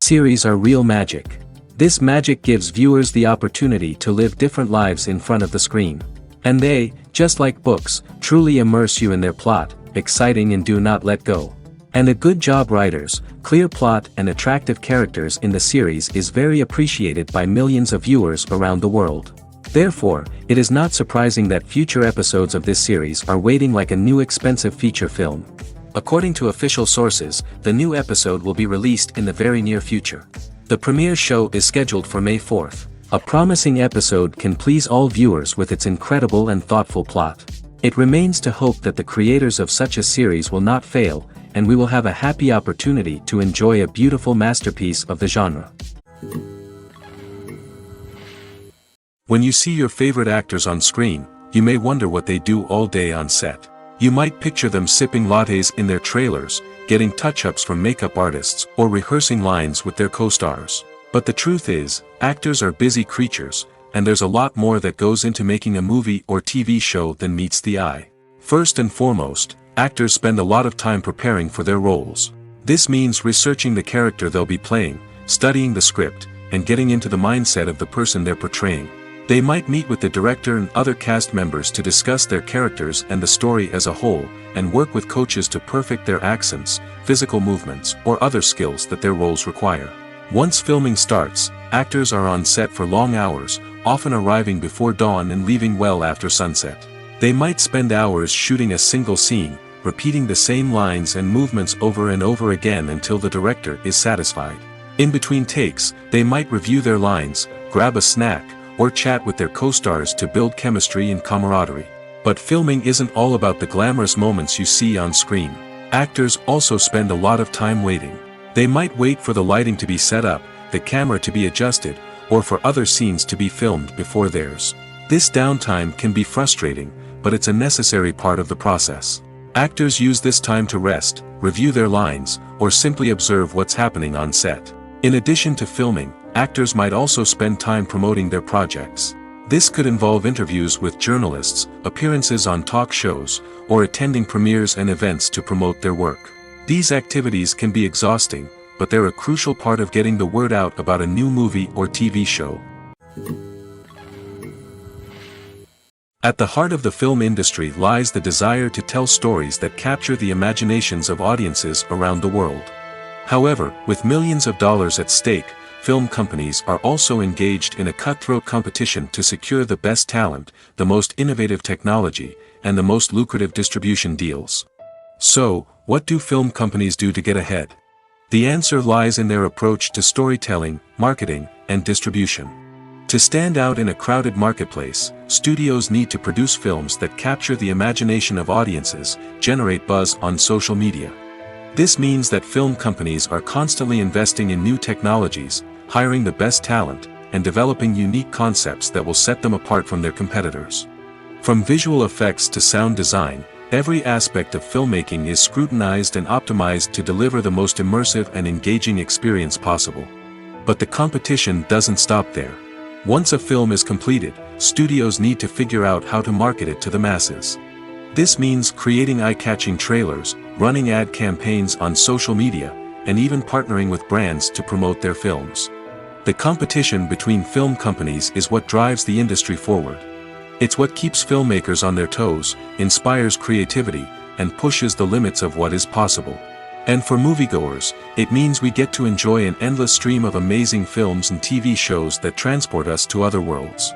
Series are real magic. This magic gives viewers the opportunity to live different lives in front of the screen. And they, just like books, truly immerse you in their plot, exciting and do not let go. And a good job writers, clear plot and attractive characters in the series is very appreciated by millions of viewers around the world. Therefore, it is not surprising that future episodes of this series are waiting like a new expensive feature film. According to official sources, the new episode will be released in the very near future. The premiere show is scheduled for May 4th. A promising episode can please all viewers with its incredible and thoughtful plot. It remains to hope that the creators of such a series will not fail, and we will have a happy opportunity to enjoy a beautiful masterpiece of the genre. When you see your favorite actors on screen, you may wonder what they do all day on set. You might picture them sipping lattes in their trailers, getting touch-ups from makeup artists, or rehearsing lines with their co-stars. But the truth is, actors are busy creatures, and there's a lot more that goes into making a movie or TV show than meets the eye. First and foremost, actors spend a lot of time preparing for their roles. This means researching the character they'll be playing, studying the script, and getting into the mindset of the person they're portraying. They might meet with the director and other cast members to discuss their characters and the story as a whole, and work with coaches to perfect their accents, physical movements, or other skills that their roles require. Once filming starts, actors are on set for long hours, often arriving before dawn and leaving well after sunset. They might spend hours shooting a single scene, repeating the same lines and movements over and over again until the director is satisfied. In between takes, they might review their lines, grab a snack, or chat with their co-stars to build chemistry and camaraderie. But filming isn't all about the glamorous moments you see on screen. Actors also spend a lot of time waiting. They might wait for the lighting to be set up, the camera to be adjusted, or for other scenes to be filmed before theirs. This downtime can be frustrating, but it's a necessary part of the process. Actors use this time to rest, review their lines, or simply observe what's happening on set. In addition to filming, actors might also spend time promoting their projects. This could involve interviews with journalists, appearances on talk shows, or attending premieres and events to promote their work. These activities can be exhausting, but they're a crucial part of getting the word out about a new movie or TV show. At the heart of the film industry lies the desire to tell stories that capture the imaginations of audiences around the world. However, with millions of dollars at stake, film companies are also engaged in a cutthroat competition to secure the best talent, the most innovative technology, and the most lucrative distribution deals. So, what do film companies do to get ahead? The answer lies in their approach to storytelling, marketing, and distribution. To stand out in a crowded marketplace, studios need to produce films that capture the imagination of audiences, generate buzz on social media. This means that film companies are constantly investing in new technologies, hiring the best talent, and developing unique concepts that will set them apart from their competitors. From visual effects to sound design, every aspect of filmmaking is scrutinized and optimized to deliver the most immersive and engaging experience possible. But the competition doesn't stop there. Once a film is completed, studios need to figure out how to market it to the masses. This means creating eye-catching trailers, running ad campaigns on social media, and even partnering with brands to promote their films. The competition between film companies is what drives the industry forward. It's what keeps filmmakers on their toes, inspires creativity, and pushes the limits of what is possible. And for moviegoers, it means we get to enjoy an endless stream of amazing films and TV shows that transport us to other worlds.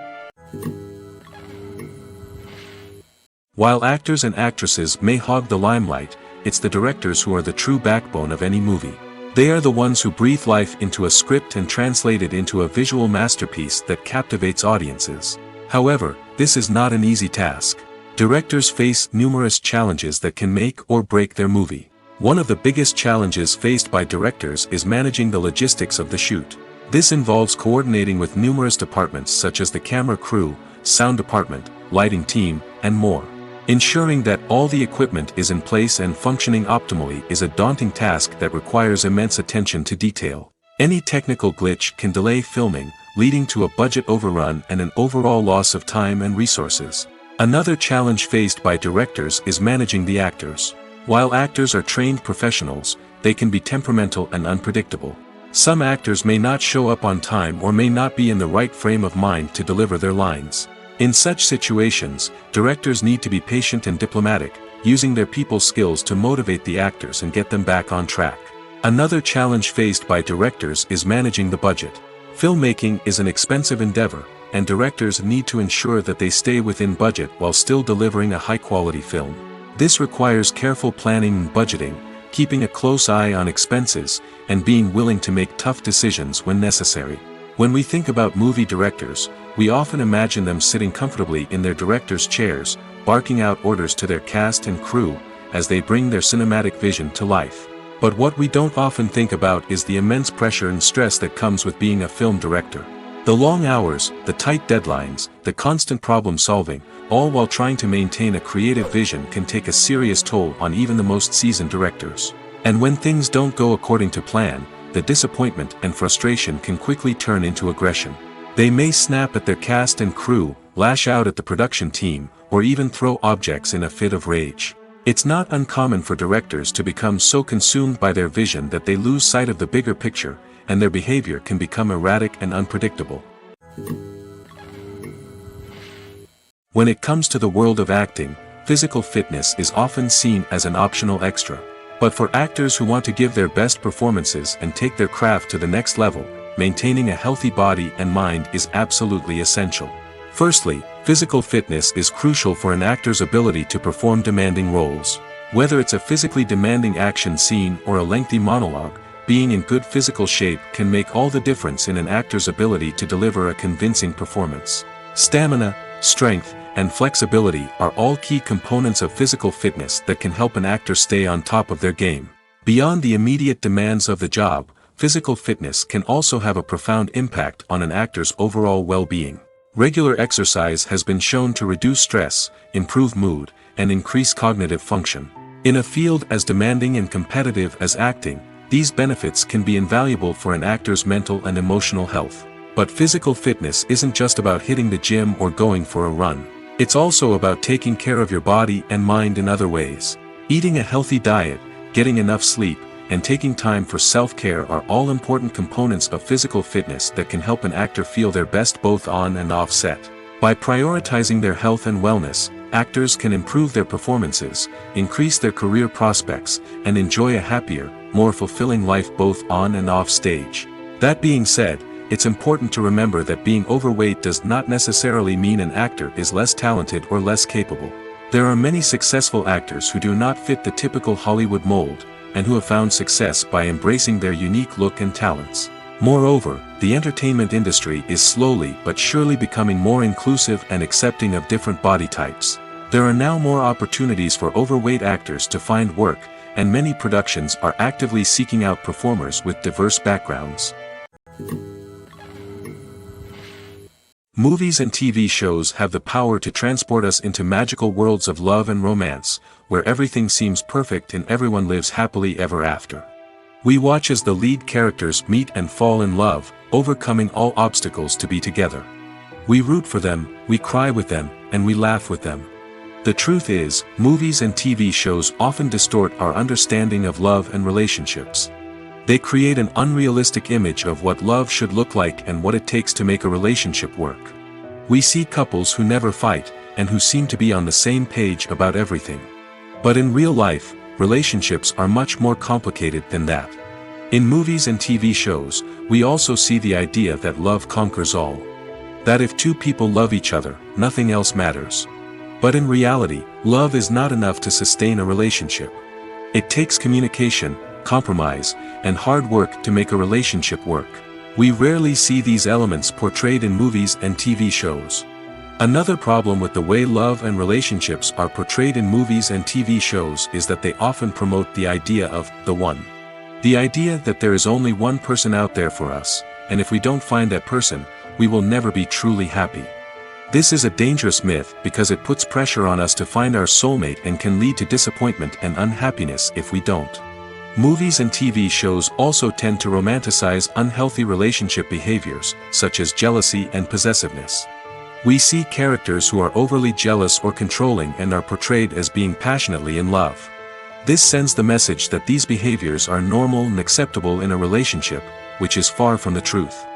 While actors and actresses may hog the limelight, it's the directors who are the true backbone of any movie. They are the ones who breathe life into a script and translate it into a visual masterpiece that captivates audiences. However, this is not an easy task. Directors face numerous challenges that can make or break their movie. One of the biggest challenges faced by directors is managing the logistics of the shoot. This involves coordinating with numerous departments such as the camera crew, sound department, lighting team, and more. Ensuring that all the equipment is in place and functioning optimally is a daunting task that requires immense attention to detail. Any technical glitch can delay filming, leading to a budget overrun and an overall loss of time and resources. Another challenge faced by directors is managing the actors. While actors are trained professionals, they can be temperamental and unpredictable. Some actors may not show up on time or may not be in the right frame of mind to deliver their lines. In such situations, directors need to be patient and diplomatic, using their people skills to motivate the actors and get them back on track. Another challenge faced by directors is managing the budget. Filmmaking is an expensive endeavor, and directors need to ensure that they stay within budget while still delivering a high-quality film. This requires careful planning and budgeting, keeping a close eye on expenses, and being willing to make tough decisions when necessary. When we think about movie directors, we often imagine them sitting comfortably in their director's chairs, barking out orders to their cast and crew, as they bring their cinematic vision to life. But what we don't often think about is the immense pressure and stress that comes with being a film director. The long hours, the tight deadlines, the constant problem solving, all while trying to maintain a creative vision can take a serious toll on even the most seasoned directors. And when things don't go according to plan, the disappointment and frustration can quickly turn into aggression. They may snap at their cast and crew, lash out at the production team, or even throw objects in a fit of rage. It's not uncommon for directors to become so consumed by their vision that they lose sight of the bigger picture, and their behavior can become erratic and unpredictable. When it comes to the world of acting, physical fitness is often seen as an optional extra. But for actors who want to give their best performances and take their craft to the next level, maintaining a healthy body and mind is absolutely essential. Firstly, physical fitness is crucial for an actor's ability to perform demanding roles. Whether it's a physically demanding action scene or a lengthy monologue, being in good physical shape can make all the difference in an actor's ability to deliver a convincing performance. Stamina, strength, and flexibility are all key components of physical fitness that can help an actor stay on top of their game. Beyond the immediate demands of the job, physical fitness can also have a profound impact on an actor's overall well-being. Regular exercise has been shown to reduce stress, improve mood, and increase cognitive function. In a field as demanding and competitive as acting, these benefits can be invaluable for an actor's mental and emotional health. But physical fitness isn't just about hitting the gym or going for a run. It's also about taking care of your body and mind in other ways. Eating a healthy diet, getting enough sleep, and taking time for self-care are all important components of physical fitness that can help an actor feel their best both on and off set. By prioritizing their health and wellness, actors can improve their performances, increase their career prospects, and enjoy a happier, more fulfilling life both on and off stage. That being said, it's important to remember that being overweight does not necessarily mean an actor is less talented or less capable. There are many successful actors who do not fit the typical Hollywood mold, and who have found success by embracing their unique look and talents. Moreover, the entertainment industry is slowly but surely becoming more inclusive and accepting of different body types. There are now more opportunities for overweight actors to find work, and many productions are actively seeking out performers with diverse backgrounds. Movies and TV shows have the power to transport us into magical worlds of love and romance, where everything seems perfect and everyone lives happily ever after. We watch as the lead characters meet and fall in love, overcoming all obstacles to be together. We root for them, we cry with them, and we laugh with them. The truth is, movies and TV shows often distort our understanding of love and relationships. They create an unrealistic image of what love should look like and what it takes to make a relationship work. We see couples who never fight, and who seem to be on the same page about everything. But in real life, relationships are much more complicated than that. In movies and TV shows, we also see the idea that love conquers all. That if two people love each other, nothing else matters. But in reality, love is not enough to sustain a relationship. It takes communication, compromise, and hard work to make a relationship work. We rarely see these elements portrayed in movies and TV shows. Another problem with the way love and relationships are portrayed in movies and TV shows is that they often promote the idea of the one. The idea that there is only one person out there for us, and if we don't find that person, we will never be truly happy. This is a dangerous myth because it puts pressure on us to find our soulmate and can lead to disappointment and unhappiness if we don't. Movies and TV shows also tend to romanticize unhealthy relationship behaviors, such as jealousy and possessiveness. We see characters who are overly jealous or controlling and are portrayed as being passionately in love. This sends the message that these behaviors are normal and acceptable in a relationship, which is far from the truth.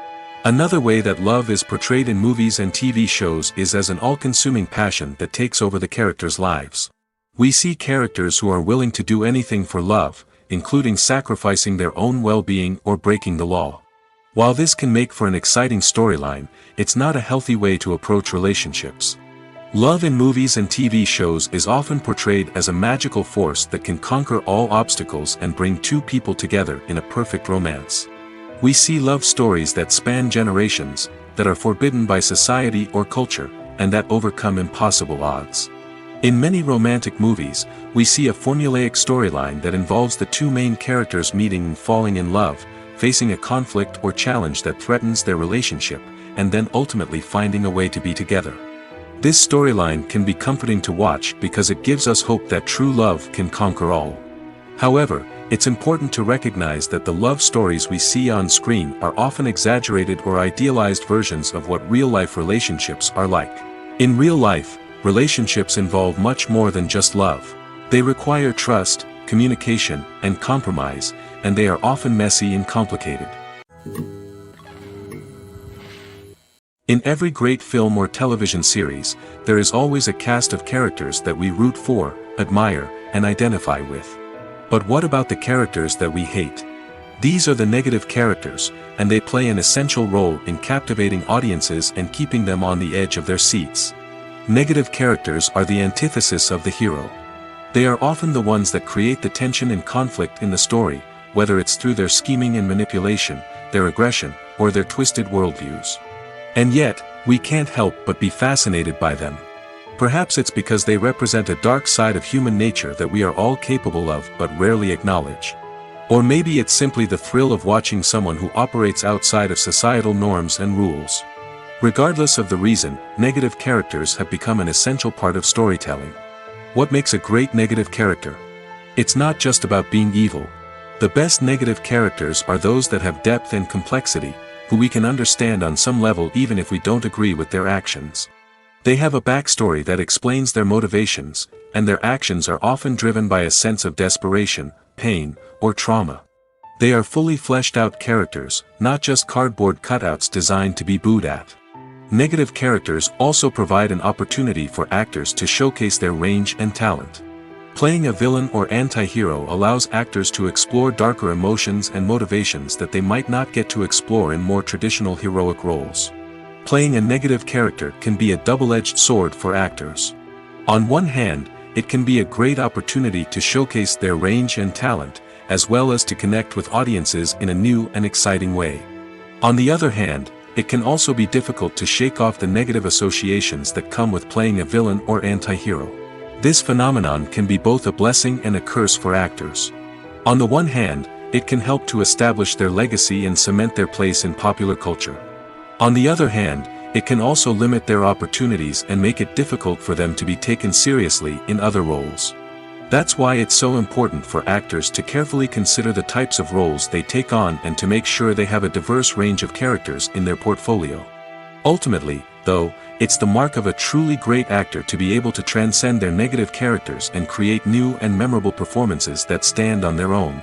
Another way that love is portrayed in movies and TV shows is as an all-consuming passion that takes over the characters' lives. We see characters who are willing to do anything for love, including sacrificing their own well-being or breaking the law. While this can make for an exciting storyline, it's not a healthy way to approach relationships. Love in movies and TV shows is often portrayed as a magical force that can conquer all obstacles and bring two people together in a perfect romance. We see love stories that span generations, that are forbidden by society or culture, and that overcome impossible odds. In many romantic movies, we see a formulaic storyline that involves the two main characters meeting and falling in love, facing a conflict or challenge that threatens their relationship, and then ultimately finding a way to be together. This storyline can be comforting to watch because it gives us hope that true love can conquer all. However, it's important to recognize that the love stories we see on screen are often exaggerated or idealized versions of what real-life relationships are like. In real life, relationships involve much more than just love. They require trust, communication, and compromise, and they are often messy and complicated. In every great film or television series, there is always a cast of characters that we root for, admire, and identify with. But what about the characters that we hate? These are the negative characters, and they play an essential role in captivating audiences and keeping them on the edge of their seats. Negative characters are the antithesis of the hero. They are often the ones that create the tension and conflict in the story, whether it's through their scheming and manipulation, their aggression, or their twisted worldviews. And yet, we can't help but be fascinated by them. Perhaps it's because they represent a dark side of human nature that we are all capable of but rarely acknowledge. Or maybe it's simply the thrill of watching someone who operates outside of societal norms and rules. Regardless of the reason, negative characters have become an essential part of storytelling. What makes a great negative character? It's not just about being evil. The best negative characters are those that have depth and complexity, who we can understand on some level even if we don't agree with their actions. They have a backstory that explains their motivations, and their actions are often driven by a sense of desperation, pain, or trauma. They are fully fleshed out characters, not just cardboard cutouts designed to be booed at. Negative characters also provide an opportunity for actors to showcase their range and talent. Playing a villain or anti-hero allows actors to explore darker emotions and motivations that they might not get to explore in more traditional heroic roles. Playing a negative character can be a double-edged sword for actors. On one hand, it can be a great opportunity to showcase their range and talent, as well as to connect with audiences in a new and exciting way. On the other hand, it can also be difficult to shake off the negative associations that come with playing a villain or anti-hero. This phenomenon can be both a blessing and a curse for actors. On the one hand, it can help to establish their legacy and cement their place in popular culture. On the other hand, it can also limit their opportunities and make it difficult for them to be taken seriously in other roles. That's why it's so important for actors to carefully consider the types of roles they take on and to make sure they have a diverse range of characters in their portfolio. Ultimately, though, it's the mark of a truly great actor to be able to transcend their negative characters and create new and memorable performances that stand on their own.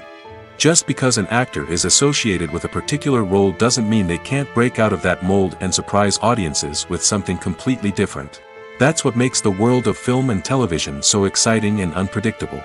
Just because an actor is associated with a particular role doesn't mean they can't break out of that mold and surprise audiences with something completely different. That's what makes the world of film and television so exciting and unpredictable.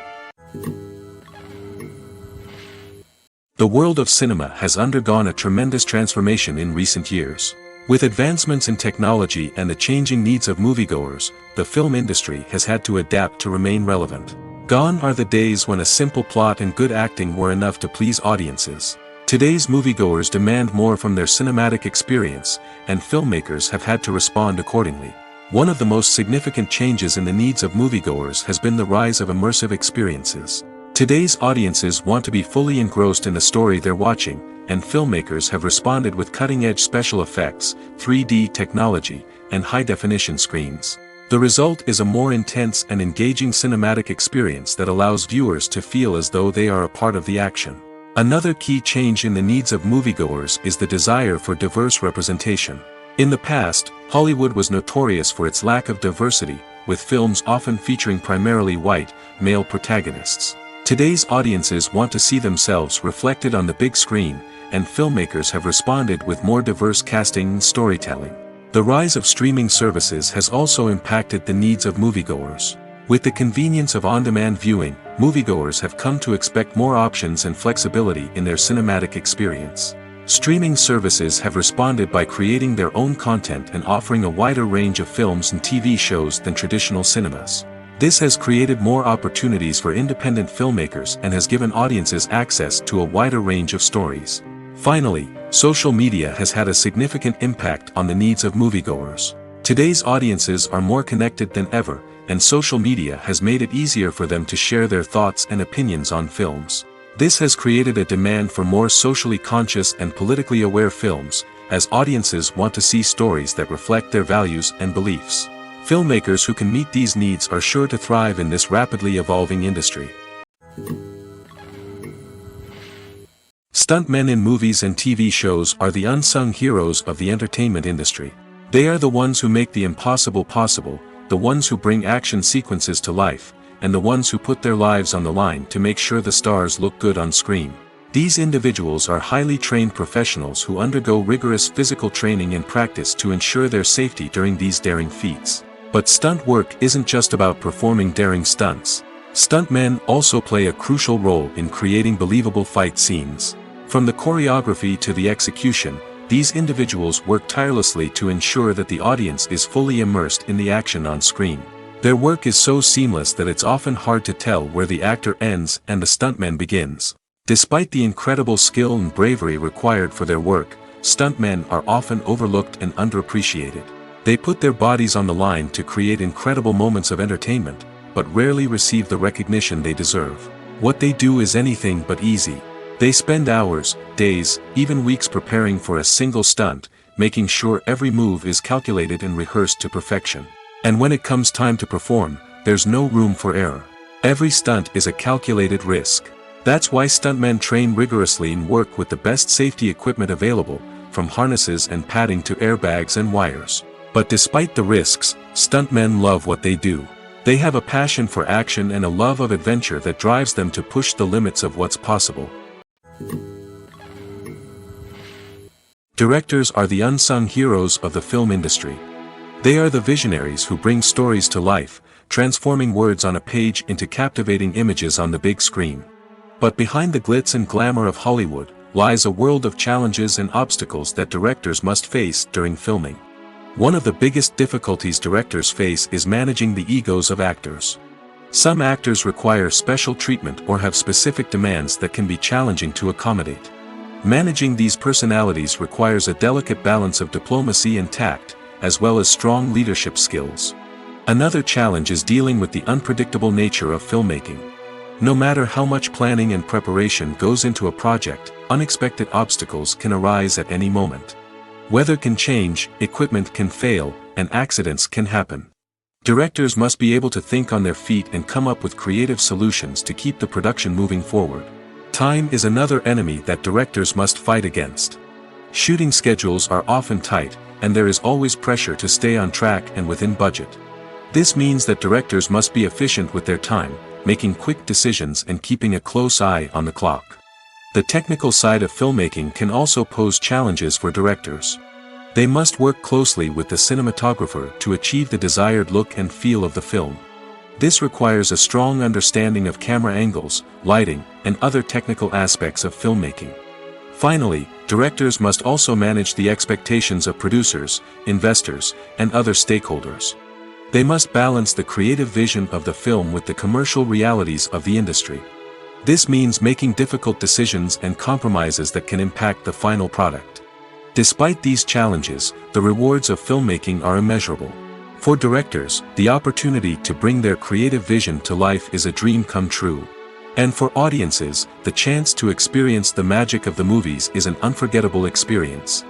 The world of cinema has undergone a tremendous transformation in recent years. With advancements in technology and the changing needs of moviegoers, the film industry has had to adapt to remain relevant. Gone are the days when a simple plot and good acting were enough to please audiences. Today's moviegoers demand more from their cinematic experience, and filmmakers have had to respond accordingly. One of the most significant changes in the needs of moviegoers has been the rise of immersive experiences. Today's audiences want to be fully engrossed in the story they're watching, and filmmakers have responded with cutting-edge special effects, 3D technology, and high-definition screens. The result is a more intense and engaging cinematic experience that allows viewers to feel as though they are a part of the action. Another key change in the needs of moviegoers is the desire for diverse representation. In the past, Hollywood was notorious for its lack of diversity, with films often featuring primarily white, male protagonists. Today's audiences want to see themselves reflected on the big screen, and filmmakers have responded with more diverse casting and storytelling. The rise of streaming services has also impacted the needs of moviegoers. With the convenience of on-demand viewing, moviegoers have come to expect more options and flexibility in their cinematic experience. Streaming services have responded by creating their own content and offering a wider range of films and TV shows than traditional cinemas. This has created more opportunities for independent filmmakers and has given audiences access to a wider range of stories. Finally, social media has had a significant impact on the needs of moviegoers. Today's audiences are more connected than ever, and social media has made it easier for them to share their thoughts and opinions on films. This has created a demand for more socially conscious and politically aware films, as audiences want to see stories that reflect their values and beliefs. Filmmakers who can meet these needs are sure to thrive in this rapidly evolving industry. Stuntmen in movies and TV shows are the unsung heroes of the entertainment industry. They are the ones who make the impossible possible, the ones who bring action sequences to life, and the ones who put their lives on the line to make sure the stars look good on screen. These individuals are highly trained professionals who undergo rigorous physical training and practice to ensure their safety during these daring feats. But stunt work isn't just about performing daring stunts. Stuntmen also play a crucial role in creating believable fight scenes. From the choreography to the execution, these individuals work tirelessly to ensure that the audience is fully immersed in the action on screen. Their work is so seamless that it's often hard to tell where the actor ends and the stuntman begins. Despite the incredible skill and bravery required for their work, stuntmen are often overlooked and underappreciated. They put their bodies on the line to create incredible moments of entertainment, but rarely receive the recognition they deserve. What they do is anything but easy. They spend hours, days, even weeks preparing for a single stunt, making sure every move is calculated and rehearsed to perfection. And when it comes time to perform, there's no room for error. Every stunt is a calculated risk. That's why stuntmen train rigorously and work with the best safety equipment available, from harnesses and padding to airbags and wires. But despite the risks, stuntmen love what they do. They have a passion for action and a love of adventure that drives them to push the limits of what's possible. Directors are the unsung heroes of the film industry. They are the visionaries who bring stories to life, transforming words on a page into captivating images on the big screen. But behind the glitz and glamour of Hollywood, lies a world of challenges and obstacles that directors must face during filming. One of the biggest difficulties directors face is managing the egos of actors. Some actors require special treatment or have specific demands that can be challenging to accommodate. Managing these personalities requires a delicate balance of diplomacy and tact, as well as strong leadership skills. Another challenge is dealing with the unpredictable nature of filmmaking. No matter how much planning and preparation goes into a project, unexpected obstacles can arise at any moment. Weather can change, equipment can fail, and accidents can happen. Directors must be able to think on their feet and come up with creative solutions to keep the production moving forward. Time is another enemy that directors must fight against. Shooting schedules are often tight, and there is always pressure to stay on track and within budget. This means that directors must be efficient with their time, making quick decisions and keeping a close eye on the clock. The technical side of filmmaking can also pose challenges for directors. They must work closely with the cinematographer to achieve the desired look and feel of the film. This requires a strong understanding of camera angles, lighting, and other technical aspects of filmmaking. Finally, directors must also manage the expectations of producers, investors, and other stakeholders. They must balance the creative vision of the film with the commercial realities of the industry. This means making difficult decisions and compromises that can impact the final product. Despite these challenges, the rewards of filmmaking are immeasurable. For directors, the opportunity to bring their creative vision to life is a dream come true. And for audiences, the chance to experience the magic of the movies is an unforgettable experience.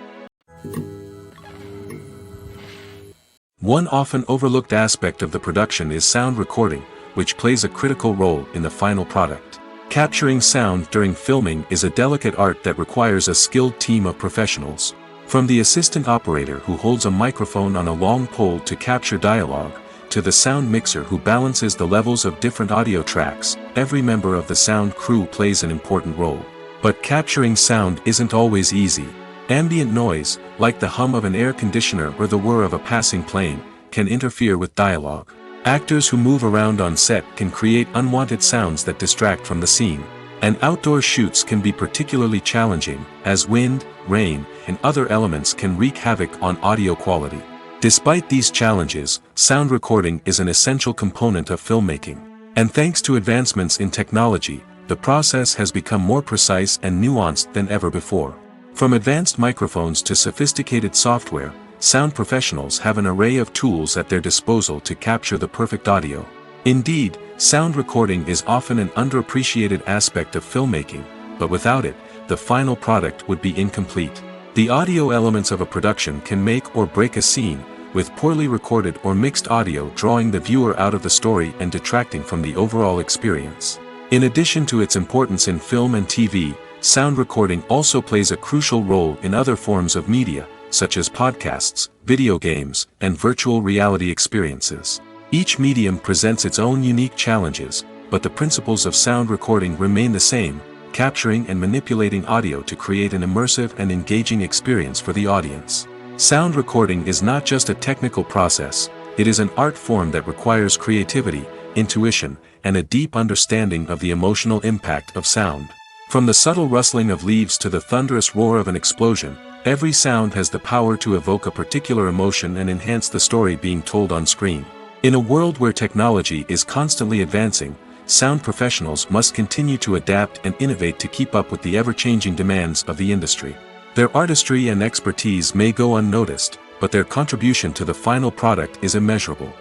One often overlooked aspect of the production is sound recording, which plays a critical role in the final product. Capturing sound during filming is a delicate art that requires a skilled team of professionals. From the assistant operator who holds a microphone on a long pole to capture dialogue, to the sound mixer who balances the levels of different audio tracks, every member of the sound crew plays an important role. But capturing sound isn't always easy. Ambient noise, like the hum of an air conditioner or the whir of a passing plane, can interfere with dialogue. Actors who move around on set can create unwanted sounds that distract from the scene. And outdoor shoots can be particularly challenging, as wind, rain, and other elements can wreak havoc on audio quality. Despite these challenges, sound recording is an essential component of filmmaking. And thanks to advancements in technology, the process has become more precise and nuanced than ever before. From advanced microphones to sophisticated software, sound professionals have an array of tools at their disposal to capture the perfect audio. Indeed, sound recording is often an underappreciated aspect of filmmaking, but without it, the final product would be incomplete. The audio elements of a production can make or break a scene, with poorly recorded or mixed audio drawing the viewer out of the story and detracting from the overall experience. In addition to its importance in film and TV, sound recording also plays a crucial role in other forms of media, such as podcasts, video games, and virtual reality experiences. Each medium presents its own unique challenges, but the principles of sound recording remain the same, capturing and manipulating audio to create an immersive and engaging experience for the audience. Sound recording is not just a technical process, it is an art form that requires creativity, intuition, and a deep understanding of the emotional impact of sound. From the subtle rustling of leaves to the thunderous roar of an explosion, every sound has the power to evoke a particular emotion and enhance the story being told on screen. In a world where technology is constantly advancing, sound professionals must continue to adapt and innovate to keep up with the ever-changing demands of the industry. Their artistry and expertise may go unnoticed, but their contribution to the final product is immeasurable.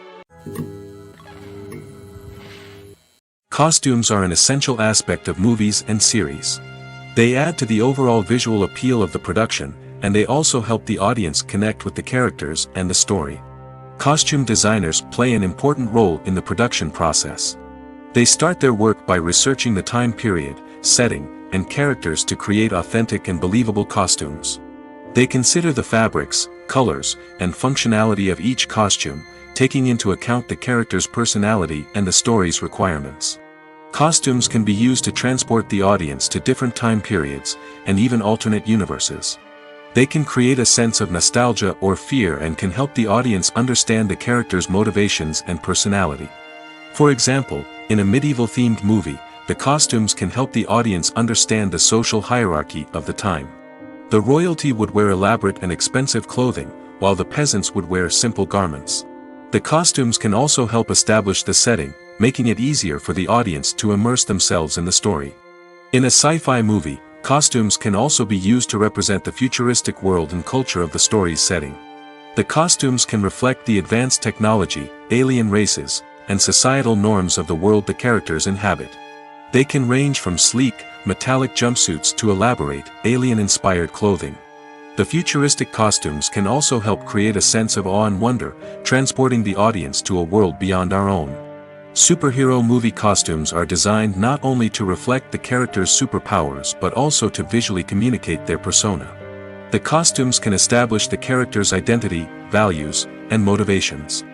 Costumes are an essential aspect of movies and series. They add to the overall visual appeal of the production, and they also help the audience connect with the characters and the story. Costume designers play an important role in the production process. They start their work by researching the time period, setting, and characters to create authentic and believable costumes. They consider the fabrics, colors, and functionality of each costume, taking into account the character's personality and the story's requirements. Costumes can be used to transport the audience to different time periods, and even alternate universes. They can create a sense of nostalgia or fear and can help the audience understand the character's motivations and personality. For example, in a medieval-themed movie, the costumes can help the audience understand the social hierarchy of the time. The royalty would wear elaborate and expensive clothing, while the peasants would wear simple garments. The costumes can also help establish the setting, making it easier for the audience to immerse themselves in the story. In a sci-fi movie, costumes can also be used to represent the futuristic world and culture of the story's setting. The costumes can reflect the advanced technology, alien races, and societal norms of the world the characters inhabit. They can range from sleek, metallic jumpsuits to elaborate, alien-inspired clothing. The futuristic costumes can also help create a sense of awe and wonder, transporting the audience to a world beyond our own. Superhero movie costumes are designed not only to reflect the character's superpowers but also to visually communicate their persona. The costumes can establish the character's identity, values, and motivations.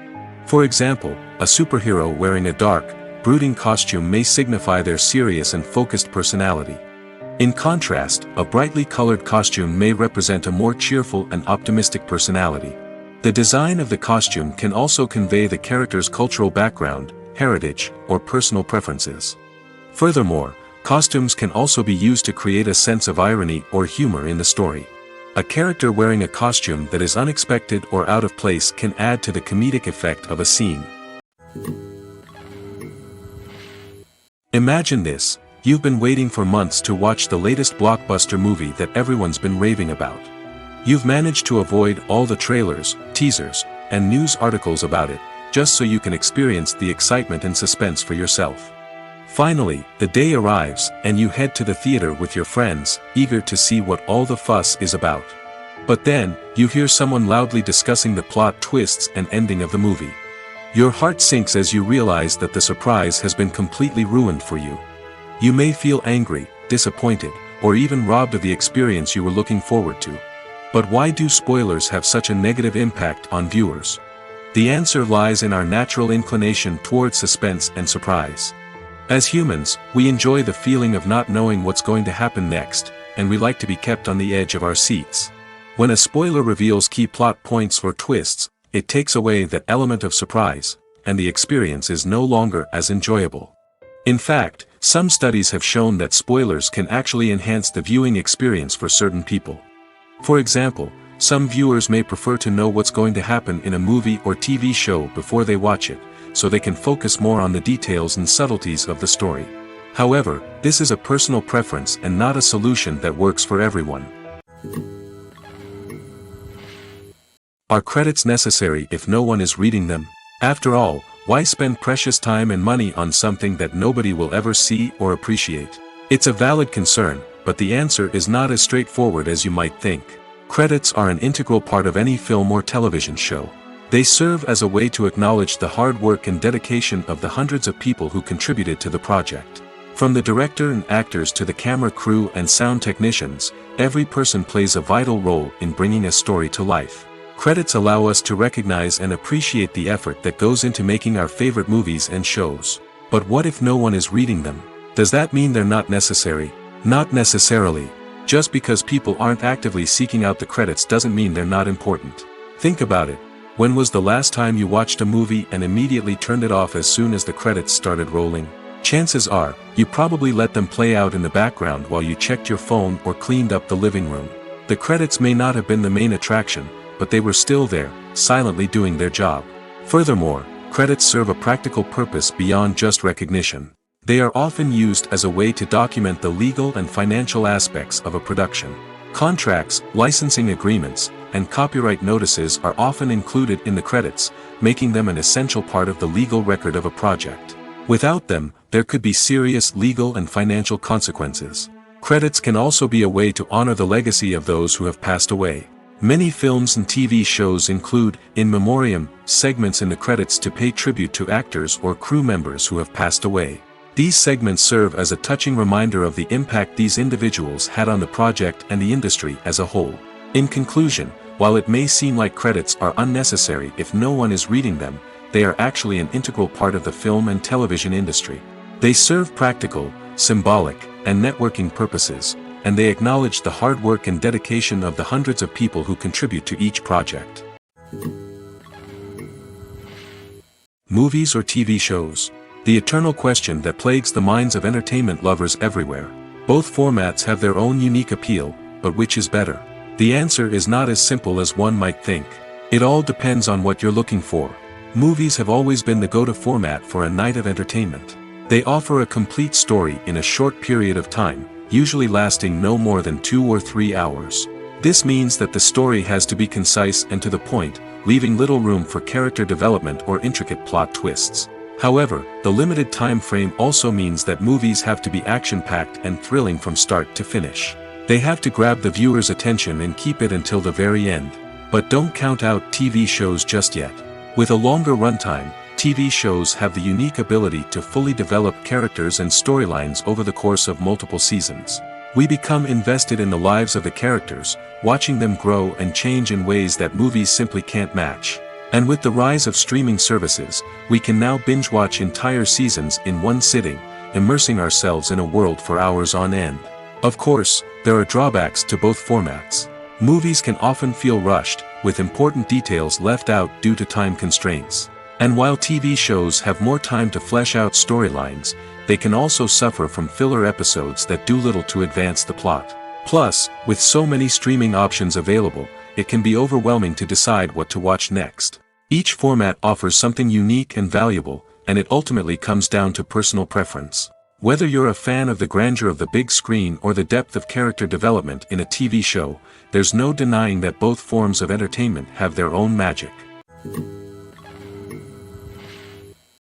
For example, a superhero wearing a dark, brooding costume may signify their serious and focused personality. In contrast, a brightly colored costume may represent a more cheerful and optimistic personality. The design of the costume can also convey the character's cultural background, heritage, or personal preferences. Furthermore, costumes can also be used to create a sense of irony or humor in the story. A character wearing a costume that is unexpected or out of place can add to the comedic effect of a scene. Imagine this: you've been waiting for months to watch the latest blockbuster movie that everyone's been raving about. You've managed to avoid all the trailers, teasers, and news articles about it, just so you can experience the excitement and suspense for yourself. Finally, the day arrives, and you head to the theater with your friends, eager to see what all the fuss is about. But then, you hear someone loudly discussing the plot twists and ending of the movie. Your heart sinks as you realize that the surprise has been completely ruined for you. You may feel angry, disappointed, or even robbed of the experience you were looking forward to. But why do spoilers have such a negative impact on viewers? The answer lies in our natural inclination toward suspense and surprise. As humans, we enjoy the feeling of not knowing what's going to happen next, and we like to be kept on the edge of our seats. When a spoiler reveals key plot points or twists, it takes away that element of surprise, and the experience is no longer as enjoyable. In fact, some studies have shown that spoilers can actually enhance the viewing experience for certain people. For example, some viewers may prefer to know what's going to happen in a movie or TV show before they watch it, so they can focus more on the details and subtleties of the story. However, this is a personal preference and not a solution that works for everyone. Are credits necessary if no one is reading them? After all, why spend precious time and money on something that nobody will ever see or appreciate? It's a valid concern, but the answer is not as straightforward as you might think. Credits are an integral part of any film or television show. They serve as a way to acknowledge the hard work and dedication of the hundreds of people who contributed to the project. From the director and actors to the camera crew and sound technicians, every person plays a vital role in bringing a story to life. Credits allow us to recognize and appreciate the effort that goes into making our favorite movies and shows. But what if no one is reading them? Does that mean they're not necessary? Not necessarily. Just because people aren't actively seeking out the credits doesn't mean they're not important. Think about it. When was the last time you watched a movie and immediately turned it off as soon as the credits started rolling? Chances are, you probably let them play out in the background while you checked your phone or cleaned up the living room. The credits may not have been the main attraction, but they were still there, silently doing their job. Furthermore, credits serve a practical purpose beyond just recognition. They are often used as a way to document the legal and financial aspects of a production. Contracts, licensing agreements, and copyright notices are often included in the credits, making them an essential part of the legal record of a project. Without them, there could be serious legal and financial consequences. Credits can also be a way to honor the legacy of those who have passed away. Many films and TV shows include, in memoriam, segments in the credits to pay tribute to actors or crew members who have passed away. These segments serve as a touching reminder of the impact these individuals had on the project and the industry as a whole. In conclusion, while it may seem like credits are unnecessary if no one is reading them, they are actually an integral part of the film and television industry. They serve practical, symbolic, and networking purposes, and they acknowledge the hard work and dedication of the hundreds of people who contribute to each project. Movies or TV shows? The eternal question that plagues the minds of entertainment lovers everywhere. Both formats have their own unique appeal, but which is better? The answer is not as simple as one might think. It all depends on what you're looking for. Movies have always been the go-to format for a night of entertainment. They offer a complete story in a short period of time, usually lasting no more than 2 or 3 hours. This means that the story has to be concise and to the point, leaving little room for character development or intricate plot twists. However, the limited time frame also means that movies have to be action-packed and thrilling from start to finish. They have to grab the viewer's attention and keep it until the very end. But don't count out TV shows just yet. With a longer runtime, TV shows have the unique ability to fully develop characters and storylines over the course of multiple seasons. We become invested in the lives of the characters, watching them grow and change in ways that movies simply can't match. And with the rise of streaming services, we can now binge-watch entire seasons in one sitting, immersing ourselves in a world for hours on end. Of course, there are drawbacks to both formats. Movies can often feel rushed, with important details left out due to time constraints. And while TV shows have more time to flesh out storylines, they can also suffer from filler episodes that do little to advance the plot. Plus, with so many streaming options available, it can be overwhelming to decide what to watch next. Each format offers something unique and valuable, and it ultimately comes down to personal preference. Whether you're a fan of the grandeur of the big screen or the depth of character development in a TV show, there's no denying that both forms of entertainment have their own magic.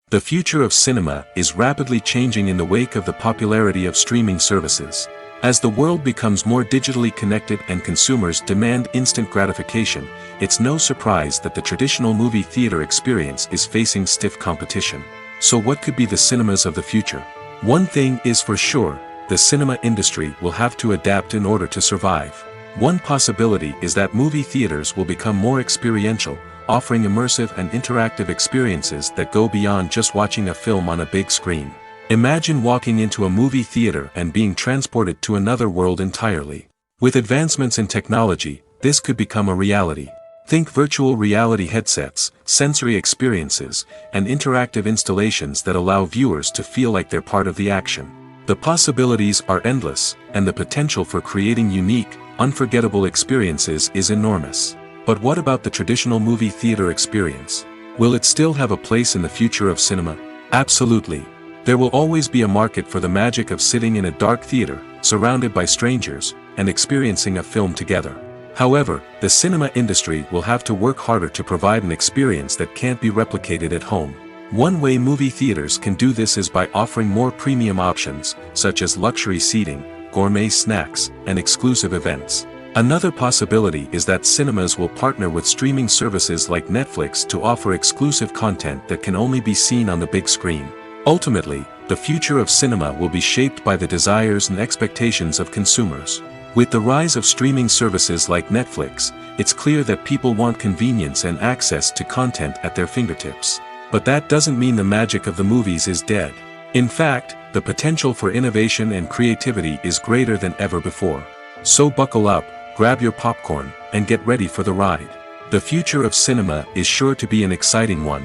The future of cinema is rapidly changing in the wake of the popularity of streaming services. As the world becomes more digitally connected and consumers demand instant gratification, it's no surprise that the traditional movie theater experience is facing stiff competition. So what could be the cinemas of the future? One thing is for sure, the cinema industry will have to adapt in order to survive. One possibility is that movie theaters will become more experiential, offering immersive and interactive experiences that go beyond just watching a film on a big screen. Imagine walking into a movie theater and being transported to another world entirely. With advancements in technology, this could become a reality. Think virtual reality headsets, sensory experiences, and interactive installations that allow viewers to feel like they're part of the action. The possibilities are endless, and the potential for creating unique, unforgettable experiences is enormous. But what about the traditional movie theater experience? Will it still have a place in the future of cinema? Absolutely. There will always be a market for the magic of sitting in a dark theater, surrounded by strangers, and experiencing a film together. However, the cinema industry will have to work harder to provide an experience that can't be replicated at home. One way movie theaters can do this is by offering more premium options, such as luxury seating, gourmet snacks, and exclusive events. Another possibility is that cinemas will partner with streaming services like Netflix to offer exclusive content that can only be seen on the big screen. Ultimately, the future of cinema will be shaped by the desires and expectations of consumers. With the rise of streaming services like Netflix, it's clear that people want convenience and access to content at their fingertips. But that doesn't mean the magic of the movies is dead. In fact, the potential for innovation and creativity is greater than ever before. So buckle up, grab your popcorn, and get ready for the ride. The future of cinema is sure to be an exciting one.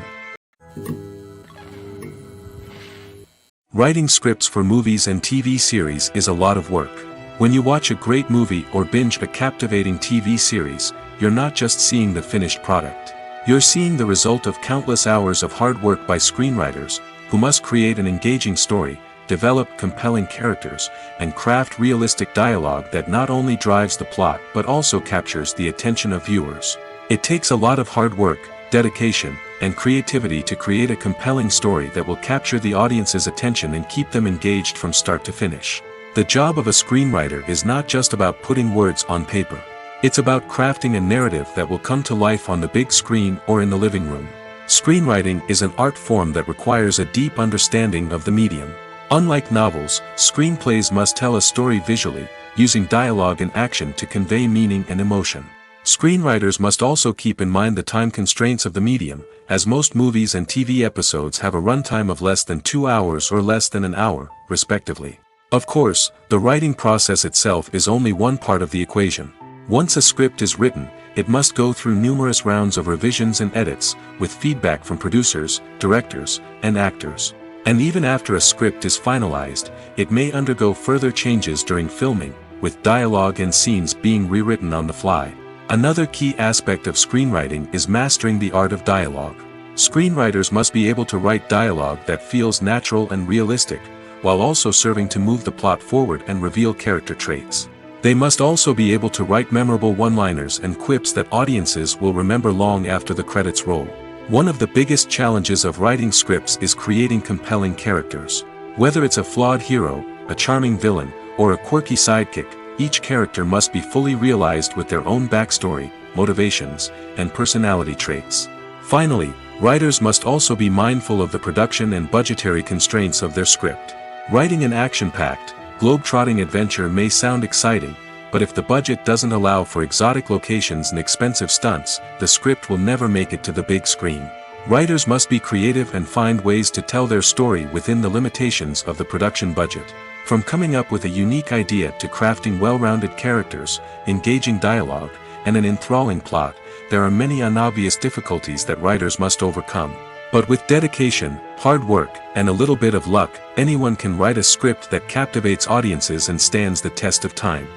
Writing scripts for movies and TV series is a lot of work. When you watch a great movie or binge a captivating TV series, you're not just seeing the finished product. You're seeing the result of countless hours of hard work by screenwriters, who must create an engaging story, develop compelling characters, and craft realistic dialogue that not only drives the plot but also captures the attention of viewers. It takes a lot of hard work, dedication, and creativity to create a compelling story that will capture the audience's attention and keep them engaged from start to finish. The job of a screenwriter is not just about putting words on paper. It's about crafting a narrative that will come to life on the big screen or in the living room. Screenwriting is an art form that requires a deep understanding of the medium. Unlike novels, screenplays must tell a story visually, using dialogue and action to convey meaning and emotion. Screenwriters must also keep in mind the time constraints of the medium, as most movies and TV episodes have a runtime of less than 2 hours or less than an hour, respectively. Of course, the writing process itself is only one part of the equation. Once a script is written, it must go through numerous rounds of revisions and edits, with feedback from producers, directors, and actors. And even after a script is finalized, it may undergo further changes during filming, with dialogue and scenes being rewritten on the fly. Another key aspect of screenwriting is mastering the art of dialogue. Screenwriters must be able to write dialogue that feels natural and realistic, while also serving to move the plot forward and reveal character traits. They must also be able to write memorable one-liners and quips that audiences will remember long after the credits roll. One of the biggest challenges of writing scripts is creating compelling characters. Whether it's a flawed hero, a charming villain, or a quirky sidekick, each character must be fully realized with their own backstory, motivations, and personality traits. Finally, writers must also be mindful of the production and budgetary constraints of their script. Writing an action-packed, globe-trotting adventure may sound exciting, but if the budget doesn't allow for exotic locations and expensive stunts, the script will never make it to the big screen. Writers must be creative and find ways to tell their story within the limitations of the production budget. From coming up with a unique idea to crafting well-rounded characters, engaging dialogue, and an enthralling plot, there are many unobvious difficulties that writers must overcome. But with dedication, hard work, and a little bit of luck, anyone can write a script that captivates audiences and stands the test of time.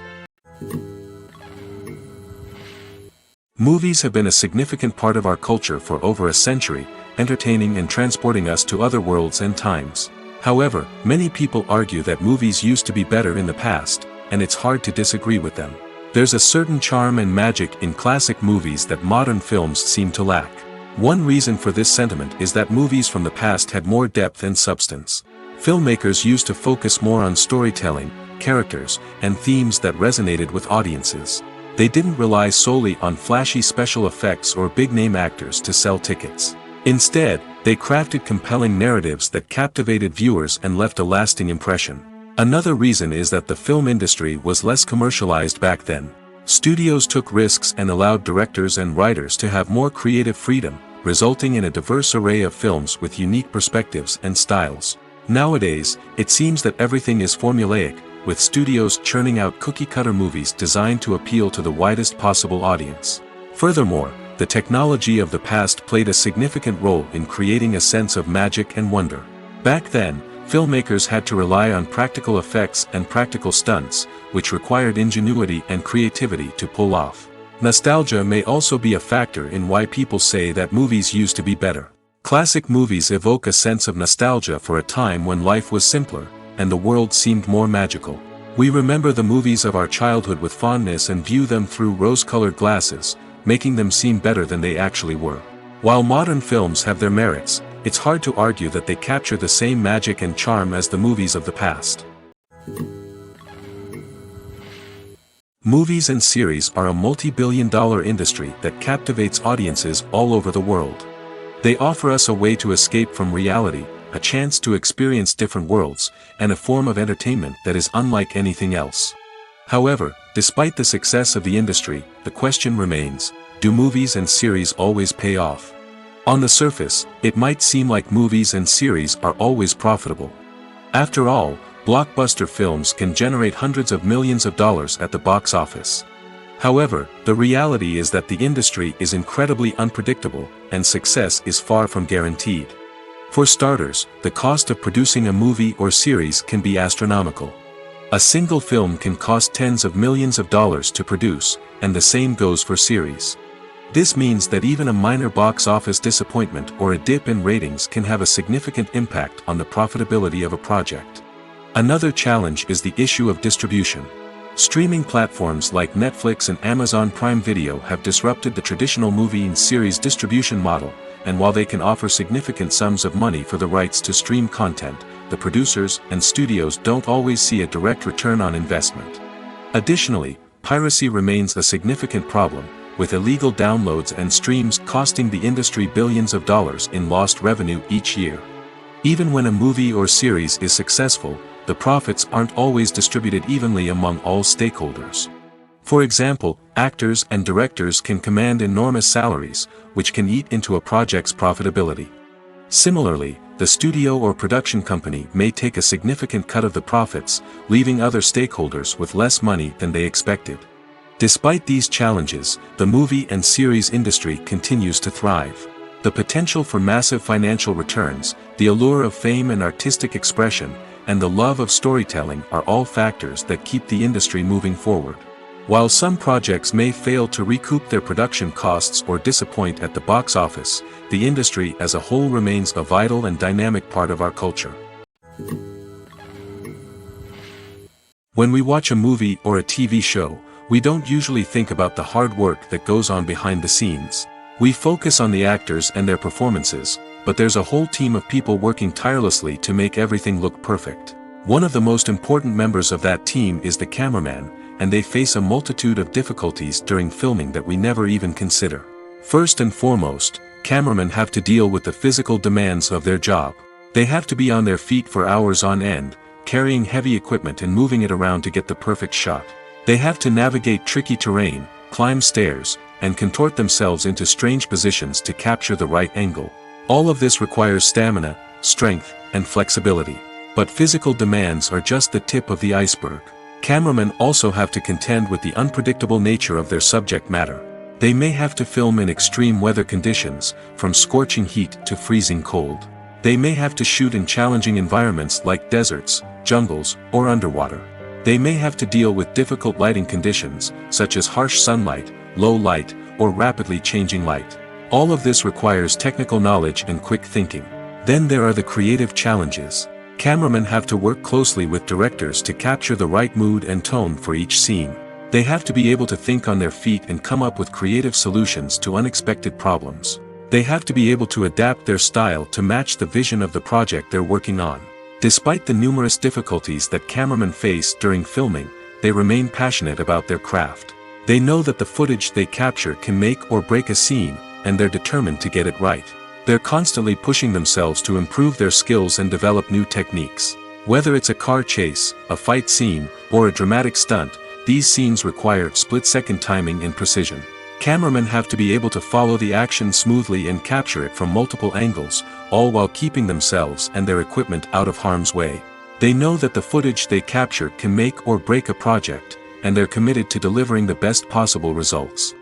Movies have been a significant part of our culture for over a century, entertaining and transporting us to other worlds and times. However, many people argue that movies used to be better in the past, and it's hard to disagree with them. There's a certain charm and magic in classic movies that modern films seem to lack. One reason for this sentiment is that movies from the past had more depth and substance. Filmmakers used to focus more on storytelling, characters, and themes that resonated with audiences. They didn't rely solely on flashy special effects or big-name actors to sell tickets. Instead, they crafted compelling narratives that captivated viewers and left a lasting impression. Another reason is that the film industry was less commercialized back then. Studios took risks and allowed directors and writers to have more creative freedom, resulting in a diverse array of films with unique perspectives and styles. Nowadays, it seems that everything is formulaic, with studios churning out cookie-cutter movies designed to appeal to the widest possible audience. Furthermore, the technology of the past played a significant role in creating a sense of magic and wonder. Back then, filmmakers had to rely on practical effects and practical stunts, which required ingenuity and creativity to pull off. Nostalgia may also be a factor in why people say that movies used to be better. Classic movies evoke a sense of nostalgia for a time when life was simpler, and the world seemed more magical. We remember the movies of our childhood with fondness and view them through rose-colored glasses, making them seem better than they actually were. While modern films have their merits, it's hard to argue that they capture the same magic and charm as the movies of the past. Movies and series are a multi-billion-dollar industry that captivates audiences all over the world. They offer us a way to escape from reality, a chance to experience different worlds, and a form of entertainment that is unlike anything else. However, despite the success of the industry, the question remains, do movies and series always pay off? On the surface, it might seem like movies and series are always profitable. After all, blockbuster films can generate hundreds of millions of dollars at the box office. However, the reality is that the industry is incredibly unpredictable, and success is far from guaranteed. For starters, the cost of producing a movie or series can be astronomical. A single film can cost tens of millions of dollars to produce, and the same goes for series. This means that even a minor box office disappointment or a dip in ratings can have a significant impact on the profitability of a project. Another challenge is the issue of distribution. Streaming platforms like Netflix and Amazon Prime Video have disrupted the traditional movie and series distribution model, and while they can offer significant sums of money for the rights to stream content, the producers and studios don't always see a direct return on investment. Additionally, piracy remains a significant problem, with illegal downloads and streams costing the industry billions of dollars in lost revenue each year. Even when a movie or series is successful, the profits aren't always distributed evenly among all stakeholders. For example, actors and directors can command enormous salaries, which can eat into a project's profitability. Similarly, the studio or production company may take a significant cut of the profits, leaving other stakeholders with less money than they expected. Despite these challenges, the movie and series industry continues to thrive. The potential for massive financial returns, the allure of fame and artistic expression, and the love of storytelling are all factors that keep the industry moving forward. While some projects may fail to recoup their production costs or disappoint at the box office, the industry as a whole remains a vital and dynamic part of our culture. When we watch a movie or a TV show, we don't usually think about the hard work that goes on behind the scenes. We focus on the actors and their performances, but there's a whole team of people working tirelessly to make everything look perfect. One of the most important members of that team is the cameraman, and they face a multitude of difficulties during filming that we never even consider. First and foremost, cameramen have to deal with the physical demands of their job. They have to be on their feet for hours on end, carrying heavy equipment and moving it around to get the perfect shot. They have to navigate tricky terrain, climb stairs, and contort themselves into strange positions to capture the right angle. All of this requires stamina, strength, and flexibility. But physical demands are just the tip of the iceberg. Cameramen also have to contend with the unpredictable nature of their subject matter. They may have to film in extreme weather conditions, from scorching heat to freezing cold. They may have to shoot in challenging environments like deserts, jungles, or underwater. They may have to deal with difficult lighting conditions, such as harsh sunlight, low light, or rapidly changing light. All of this requires technical knowledge and quick thinking. Then there are the creative challenges. Cameramen have to work closely with directors to capture the right mood and tone for each scene. They have to be able to think on their feet and come up with creative solutions to unexpected problems. They have to be able to adapt their style to match the vision of the project they're working on. Despite the numerous difficulties that cameramen face during filming, they remain passionate about their craft. They know that the footage they capture can make or break a scene, and they're determined to get it right. They're constantly pushing themselves to improve their skills and develop new techniques. Whether it's a car chase, a fight scene, or a dramatic stunt, these scenes require split-second timing and precision. Cameramen have to be able to follow the action smoothly and capture it from multiple angles, all while keeping themselves and their equipment out of harm's way. They know that the footage they capture can make or break a project, and they're committed to delivering the best possible results.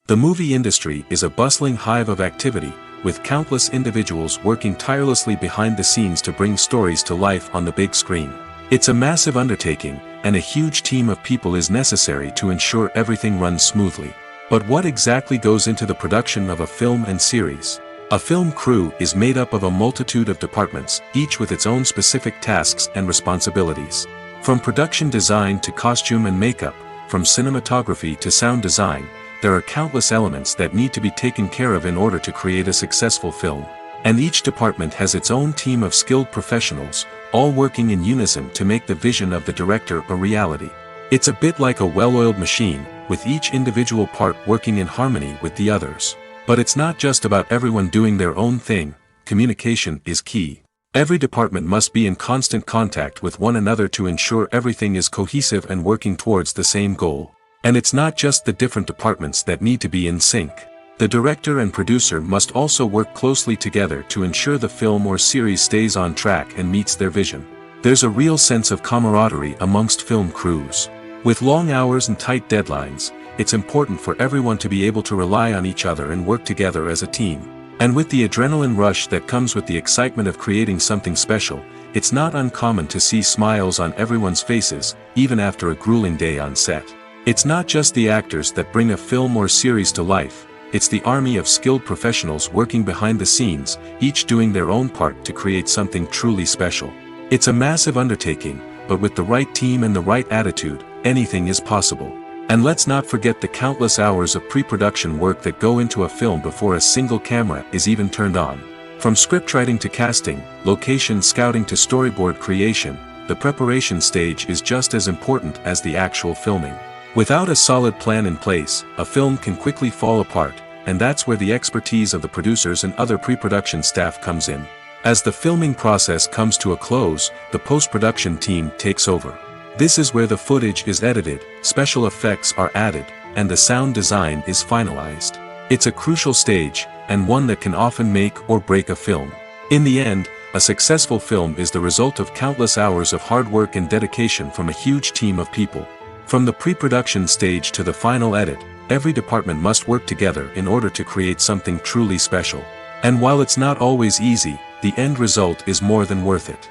The movie industry is a bustling hive of activity, with countless individuals working tirelessly behind the scenes to bring stories to life on the big screen. It's a massive undertaking, and a huge team of people is necessary to ensure everything runs smoothly. But what exactly goes into the production of a film and series? A film crew is made up of a multitude of departments, each with its own specific tasks and responsibilities. From production design to costume and makeup, from cinematography to sound design, there are countless elements that need to be taken care of in order to create a successful film. And each department has its own team of skilled professionals, all working in unison to make the vision of the director a reality. It's a bit like a well-oiled machine, with each individual part working in harmony with the others. But it's not just about everyone doing their own thing. Communication is key. Every department must be in constant contact with one another to ensure everything is cohesive and working towards the same goal. And it's not just the different departments that need to be in sync. The director and producer must also work closely together to ensure the film or series stays on track and meets their vision. There's a real sense of camaraderie amongst film crews. With long hours and tight deadlines, it's important for everyone to be able to rely on each other and work together as a team. And with the adrenaline rush that comes with the excitement of creating something special, it's not uncommon to see smiles on everyone's faces, even after a grueling day on set. It's not just the actors that bring a film or series to life, it's the army of skilled professionals working behind the scenes, each doing their own part to create something truly special. It's a massive undertaking, but with the right team and the right attitude, anything is possible. And let's not forget the countless hours of pre-production work that go into a film before a single camera is even turned on. From scriptwriting to casting, location scouting to storyboard creation, the preparation stage is just as important as the actual filming. Without a solid plan in place, a film can quickly fall apart, and that's where the expertise of the producers and other pre-production staff comes in. As the filming process comes to a close, the post-production team takes over. This is where the footage is edited, special effects are added, and the sound design is finalized. It's a crucial stage, and one that can often make or break a film. In the end, a successful film is the result of countless hours of hard work and dedication from a huge team of people. From the pre-production stage to the final edit, every department must work together in order to create something truly special. And while it's not always easy, the end result is more than worth it.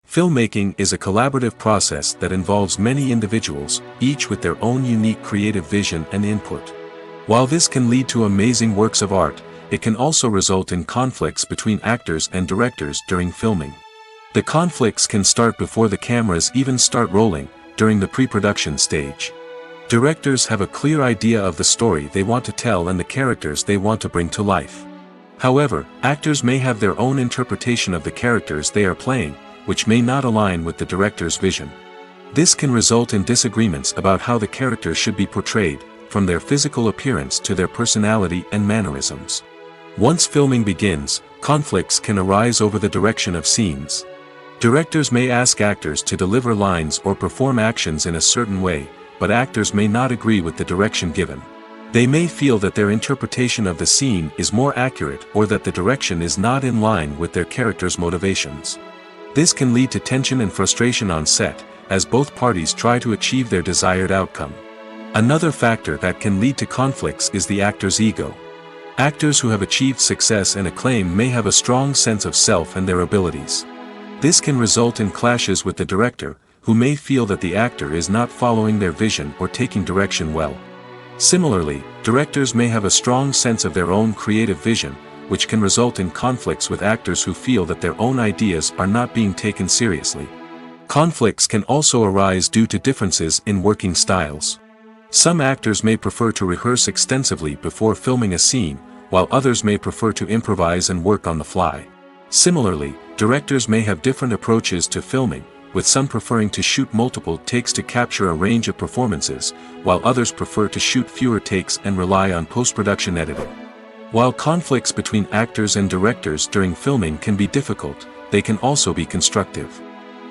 Filmmaking is a collaborative process that involves many individuals, each with their own unique creative vision and input. While this can lead to amazing works of art, it can also result in conflicts between actors and directors during filming. The conflicts can start before the cameras even start rolling, during the pre-production stage. Directors have a clear idea of the story they want to tell and the characters they want to bring to life. However, actors may have their own interpretation of the characters they are playing, which may not align with the director's vision. This can result in disagreements about how the characters should be portrayed, from their physical appearance to their personality and mannerisms. Once filming begins, conflicts can arise over the direction of scenes. Directors may ask actors to deliver lines or perform actions in a certain way, but actors may not agree with the direction given. They may feel that their interpretation of the scene is more accurate or that the direction is not in line with their character's motivations. This can lead to tension and frustration on set, as both parties try to achieve their desired outcome. Another factor that can lead to conflicts is the actor's ego. Actors who have achieved success and acclaim may have a strong sense of self and their abilities. This can result in clashes with the director, who may feel that the actor is not following their vision or taking direction well. Similarly, directors may have a strong sense of their own creative vision, which can result in conflicts with actors who feel that their own ideas are not being taken seriously. Conflicts can also arise due to differences in working styles. Some actors may prefer to rehearse extensively before filming a scene, while others may prefer to improvise and work on the fly. Similarly, directors may have different approaches to filming, with some preferring to shoot multiple takes to capture a range of performances, while others prefer to shoot fewer takes and rely on post-production editing. While conflicts between actors and directors during filming can be difficult, they can also be constructive.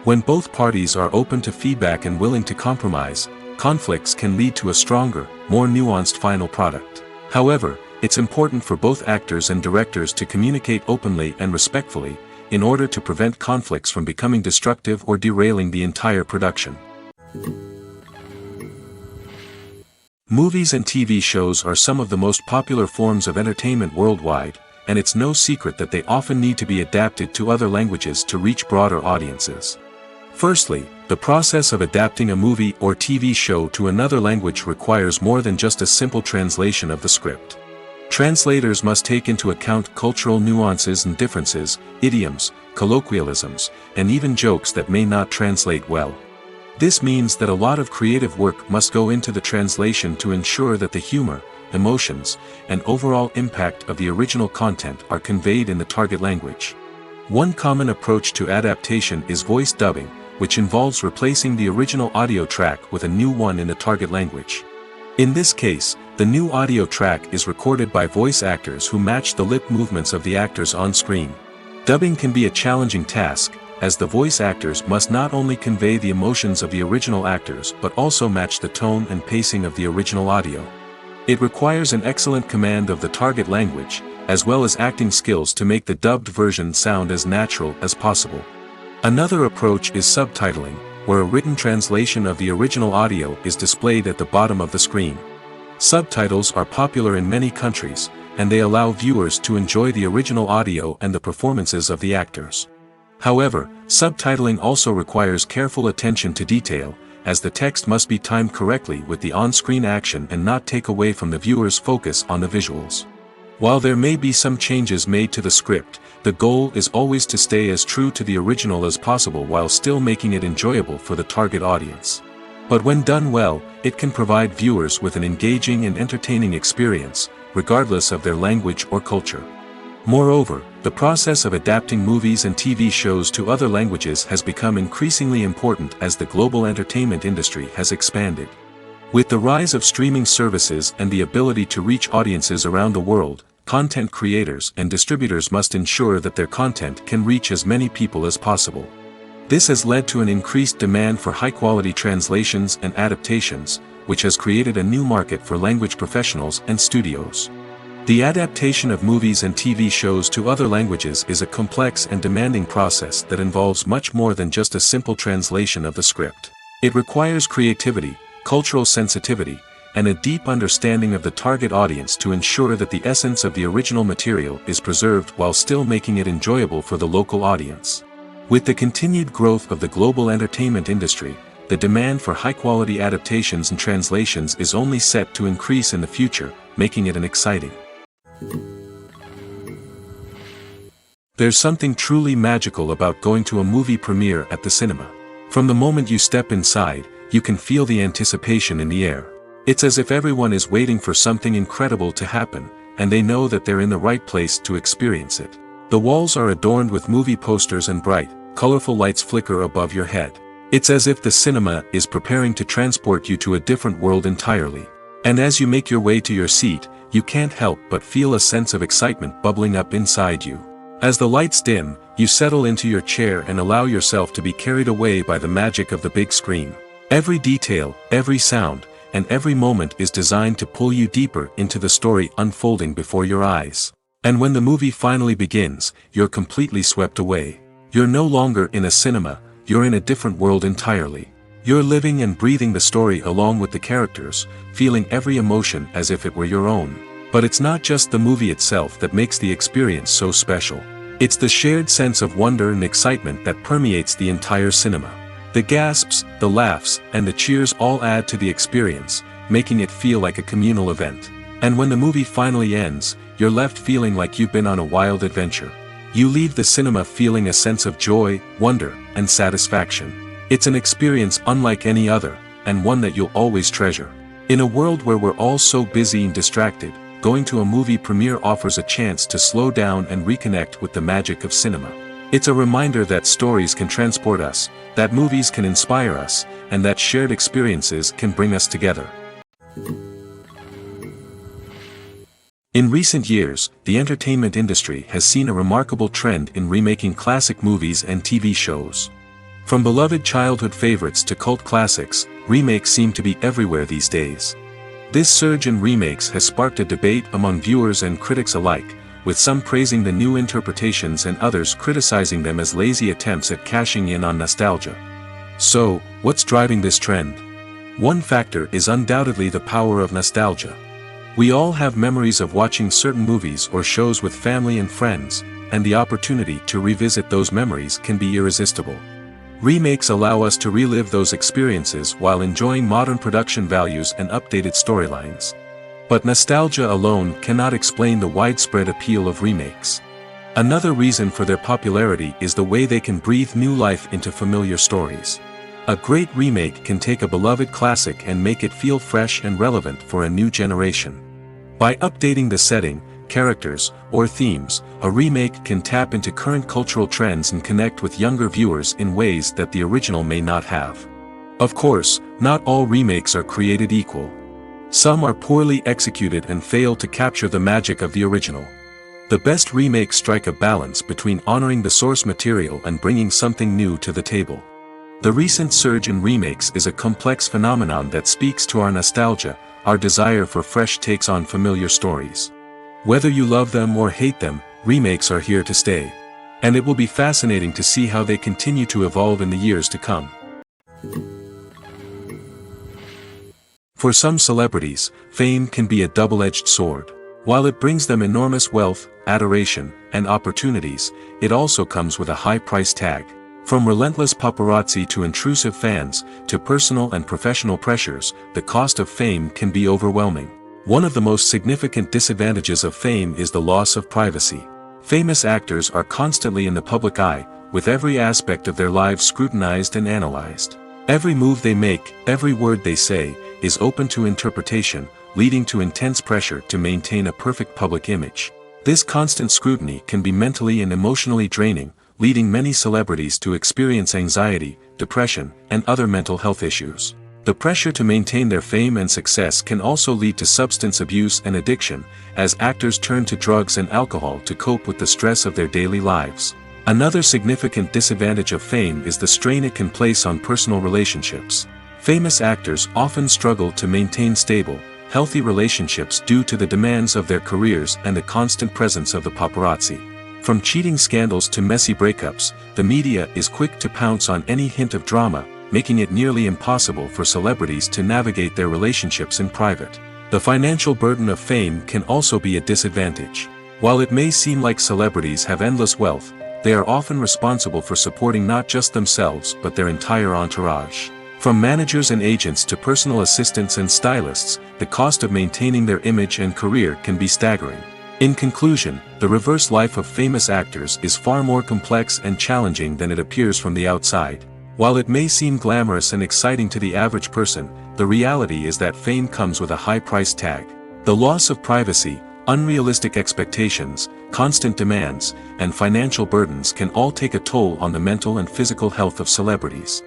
When both parties are open to feedback and willing to compromise, conflicts can lead to a stronger, more nuanced final product. However, it's important for both actors and directors to communicate openly and respectfully, in order to prevent conflicts from becoming destructive or derailing the entire production. Movies and TV shows are some of the most popular forms of entertainment worldwide, and it's no secret that they often need to be adapted to other languages to reach broader audiences. Firstly, the process of adapting a movie or TV show to another language requires more than just a simple translation of the script. Translators must take into account cultural nuances and differences, idioms, colloquialisms, and even jokes that may not translate well. This means that a lot of creative work must go into the translation to ensure that the humor, emotions, and overall impact of the original content are conveyed in the target language. One common approach to adaptation is voice dubbing, which involves replacing the original audio track with a new one in the target language. In this case, the new audio track is recorded by voice actors who match the lip movements of the actors on screen. Dubbing can be a challenging task, as the voice actors must not only convey the emotions of the original actors but also match the tone and pacing of the original audio. It requires an excellent command of the target language, as well as acting skills to make the dubbed version sound as natural as possible. Another approach is subtitling, where a written translation of the original audio is displayed at the bottom of the screen. Subtitles are popular in many countries, and they allow viewers to enjoy the original audio and the performances of the actors. However, subtitling also requires careful attention to detail, as the text must be timed correctly with the on-screen action and not take away from the viewer's focus on the visuals. While there may be some changes made to the script, the goal is always to stay as true to the original as possible while still making it enjoyable for the target audience. But when done well, it can provide viewers with an engaging and entertaining experience, regardless of their language or culture. Moreover, the process of adapting movies and TV shows to other languages has become increasingly important as the global entertainment industry has expanded. With the rise of streaming services and the ability to reach audiences around the world, content creators and distributors must ensure that their content can reach as many people as possible. This has led to an increased demand for high-quality translations and adaptations, which has created a new market for language professionals and studios. The adaptation of movies and TV shows to other languages is a complex and demanding process that involves much more than just a simple translation of the script. It requires creativity, cultural sensitivity, and a deep understanding of the target audience to ensure that the essence of the original material is preserved while still making it enjoyable for the local audience. With the continued growth of the global entertainment industry, the demand for high-quality adaptations and translations is only set to increase in the future, making it an exciting. There's something truly magical about going to a movie premiere at the cinema. From the moment you step inside, you can feel the anticipation in the air. It's as if everyone is waiting for something incredible to happen, and they know that they're in the right place to experience it. The walls are adorned with movie posters and bright, colorful lights flicker above your head. It's as if the cinema is preparing to transport you to a different world entirely. And as you make your way to your seat, you can't help but feel a sense of excitement bubbling up inside you. As the lights dim, you settle into your chair and allow yourself to be carried away by the magic of the big screen. Every detail, every sound, and every moment is designed to pull you deeper into the story unfolding before your eyes. And when the movie finally begins, you're completely swept away. You're no longer in a cinema, you're in a different world entirely. You're living and breathing the story along with the characters, feeling every emotion as if it were your own. But it's not just the movie itself that makes the experience so special. It's the shared sense of wonder and excitement that permeates the entire cinema. The gasps, the laughs, and the cheers all add to the experience, making it feel like a communal event. And when the movie finally ends, you're left feeling like you've been on a wild adventure. You leave the cinema feeling a sense of joy, wonder, and satisfaction. It's an experience unlike any other, and one that you'll always treasure. In a world where we're all so busy and distracted, going to a movie premiere offers a chance to slow down and reconnect with the magic of cinema. It's a reminder that stories can transport us, that movies can inspire us, and that shared experiences can bring us together. In recent years, the entertainment industry has seen a remarkable trend in remaking classic movies and TV shows. From beloved childhood favorites to cult classics, remakes seem to be everywhere these days. This surge in remakes has sparked a debate among viewers and critics alike, with some praising the new interpretations and others criticizing them as lazy attempts at cashing in on nostalgia. So, what's driving this trend? One factor is undoubtedly the power of nostalgia. We all have memories of watching certain movies or shows with family and friends, and the opportunity to revisit those memories can be irresistible. Remakes allow us to relive those experiences while enjoying modern production values and updated storylines. But nostalgia alone cannot explain the widespread appeal of remakes. Another reason for their popularity is the way they can breathe new life into familiar stories. A great remake can take a beloved classic and make it feel fresh and relevant for a new generation. By updating the setting, characters, or themes, a remake can tap into current cultural trends and connect with younger viewers in ways that the original may not have. Of course, not all remakes are created equal. Some are poorly executed and fail to capture the magic of the original. The best remakes strike a balance between honoring the source material and bringing something new to the table. The recent surge in remakes is a complex phenomenon that speaks to our nostalgia, our desire for fresh takes on familiar stories. Whether you love them or hate them, remakes are here to stay. And it will be fascinating to see how they continue to evolve in the years to come. For some celebrities, fame can be a double-edged sword. While it brings them enormous wealth, adoration, and opportunities, it also comes with a high price tag. From relentless paparazzi to intrusive fans, to personal and professional pressures, the cost of fame can be overwhelming. One of the most significant disadvantages of fame is the loss of privacy. Famous actors are constantly in the public eye, with every aspect of their lives scrutinized and analyzed. Every move they make, every word they say, is open to interpretation, leading to intense pressure to maintain a perfect public image. This constant scrutiny can be mentally and emotionally draining, leading many celebrities to experience anxiety, depression, and other mental health issues. The pressure to maintain their fame and success can also lead to substance abuse and addiction, as actors turn to drugs and alcohol to cope with the stress of their daily lives. Another significant disadvantage of fame is the strain it can place on personal relationships. Famous actors often struggle to maintain stable, healthy relationships due to the demands of their careers and the constant presence of the paparazzi. From cheating scandals to messy breakups, the media is quick to pounce on any hint of drama, making it nearly impossible for celebrities to navigate their relationships in private. The financial burden of fame can also be a disadvantage. While it may seem like celebrities have endless wealth, they are often responsible for supporting not just themselves but their entire entourage. From managers and agents to personal assistants and stylists, the cost of maintaining their image and career can be staggering. In conclusion, the reverse life of famous actors is far more complex and challenging than it appears from the outside. While it may seem glamorous and exciting to the average person, the reality is that fame comes with a high price tag. The loss of privacy, unrealistic expectations, constant demands, and financial burdens can all take a toll on the mental and physical health of celebrities.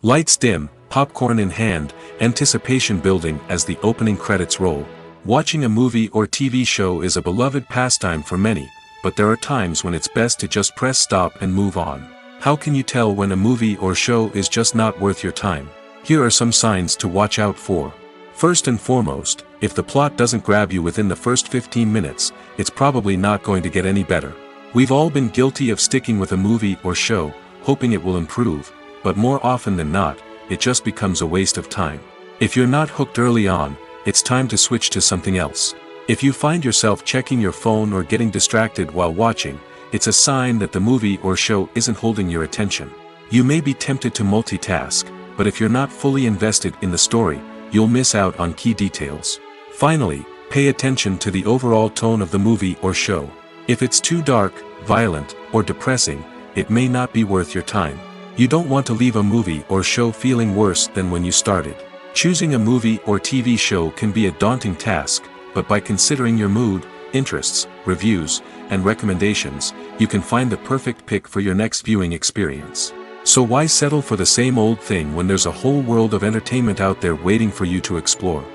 Lights dim, popcorn in hand, anticipation building as the opening credits roll. Watching a movie or TV show is a beloved pastime for many, but there are times when it's best to just press stop and move on. How can you tell when a movie or show is just not worth your time? Here are some signs to watch out for. First and foremost, if the plot doesn't grab you within the first 15 minutes, it's probably not going to get any better. We've all been guilty of sticking with a movie or show, hoping it will improve, but more often than not, it just becomes a waste of time. If you're not hooked early on, it's time to switch to something else. If you find yourself checking your phone or getting distracted while watching, it's a sign that the movie or show isn't holding your attention. You may be tempted to multitask, but if you're not fully invested in the story, you'll miss out on key details. Finally, pay attention to the overall tone of the movie or show. If it's too dark, violent, or depressing, it may not be worth your time. You don't want to leave a movie or show feeling worse than when you started. Choosing a movie or TV show can be a daunting task, but by considering your mood, interests, reviews, and recommendations, you can find the perfect pick for your next viewing experience. So why settle for the same old thing when there's a whole world of entertainment out there waiting for you to explore?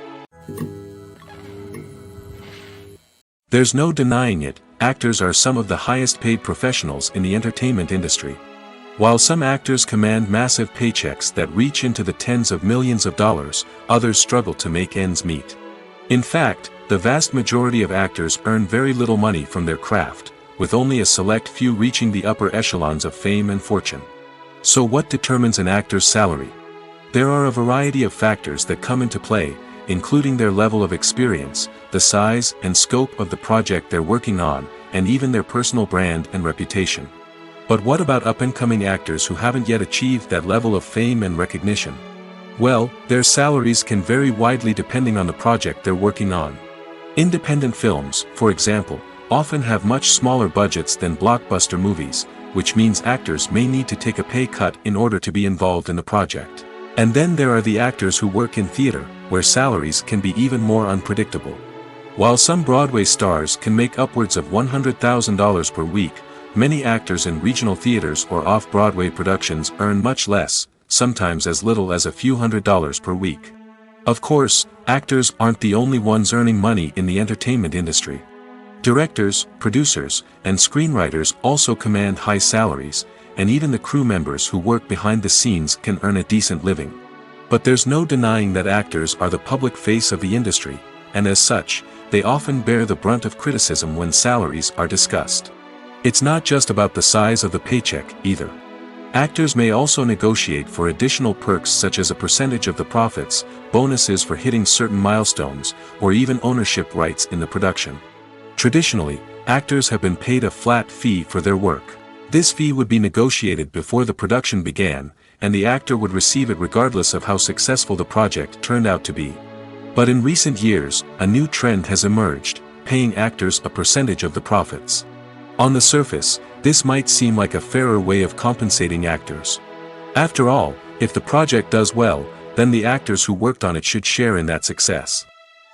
There's no denying it, actors are some of the highest paid professionals in the entertainment industry. While some actors command massive paychecks that reach into the tens of millions of dollars, others struggle to make ends meet. In fact, the vast majority of actors earn very little money from their craft, with only a select few reaching the upper echelons of fame and fortune. So what determines an actor's salary? There are a variety of factors that come into play, including their level of experience, the size and scope of the project they're working on, and even their personal brand and reputation. But what about up-and-coming actors who haven't yet achieved that level of fame and recognition? Well, their salaries can vary widely depending on the project they're working on. Independent films, for example, often have much smaller budgets than blockbuster movies, which means actors may need to take a pay cut in order to be involved in the project. And then there are the actors who work in theater, where salaries can be even more unpredictable. While some Broadway stars can make upwards of $100,000 per week, many actors in regional theaters or off-Broadway productions earn much less, sometimes as little as a few $100s per week. Of course, actors aren't the only ones earning money in the entertainment industry. Directors, producers, and screenwriters also command high salaries, and even the crew members who work behind the scenes can earn a decent living. But there's no denying that actors are the public face of the industry, and as such, they often bear the brunt of criticism when salaries are discussed. It's not just about the size of the paycheck, either. Actors may also negotiate for additional perks such as a percentage of the profits, bonuses for hitting certain milestones, or even ownership rights in the production. Traditionally, actors have been paid a flat fee for their work. This fee would be negotiated before the production began, and the actor would receive it regardless of how successful the project turned out to be. But in recent years, a new trend has emerged, paying actors a percentage of the profits. On the surface, this might seem like a fairer way of compensating actors. After all, if the project does well, then the actors who worked on it should share in that success.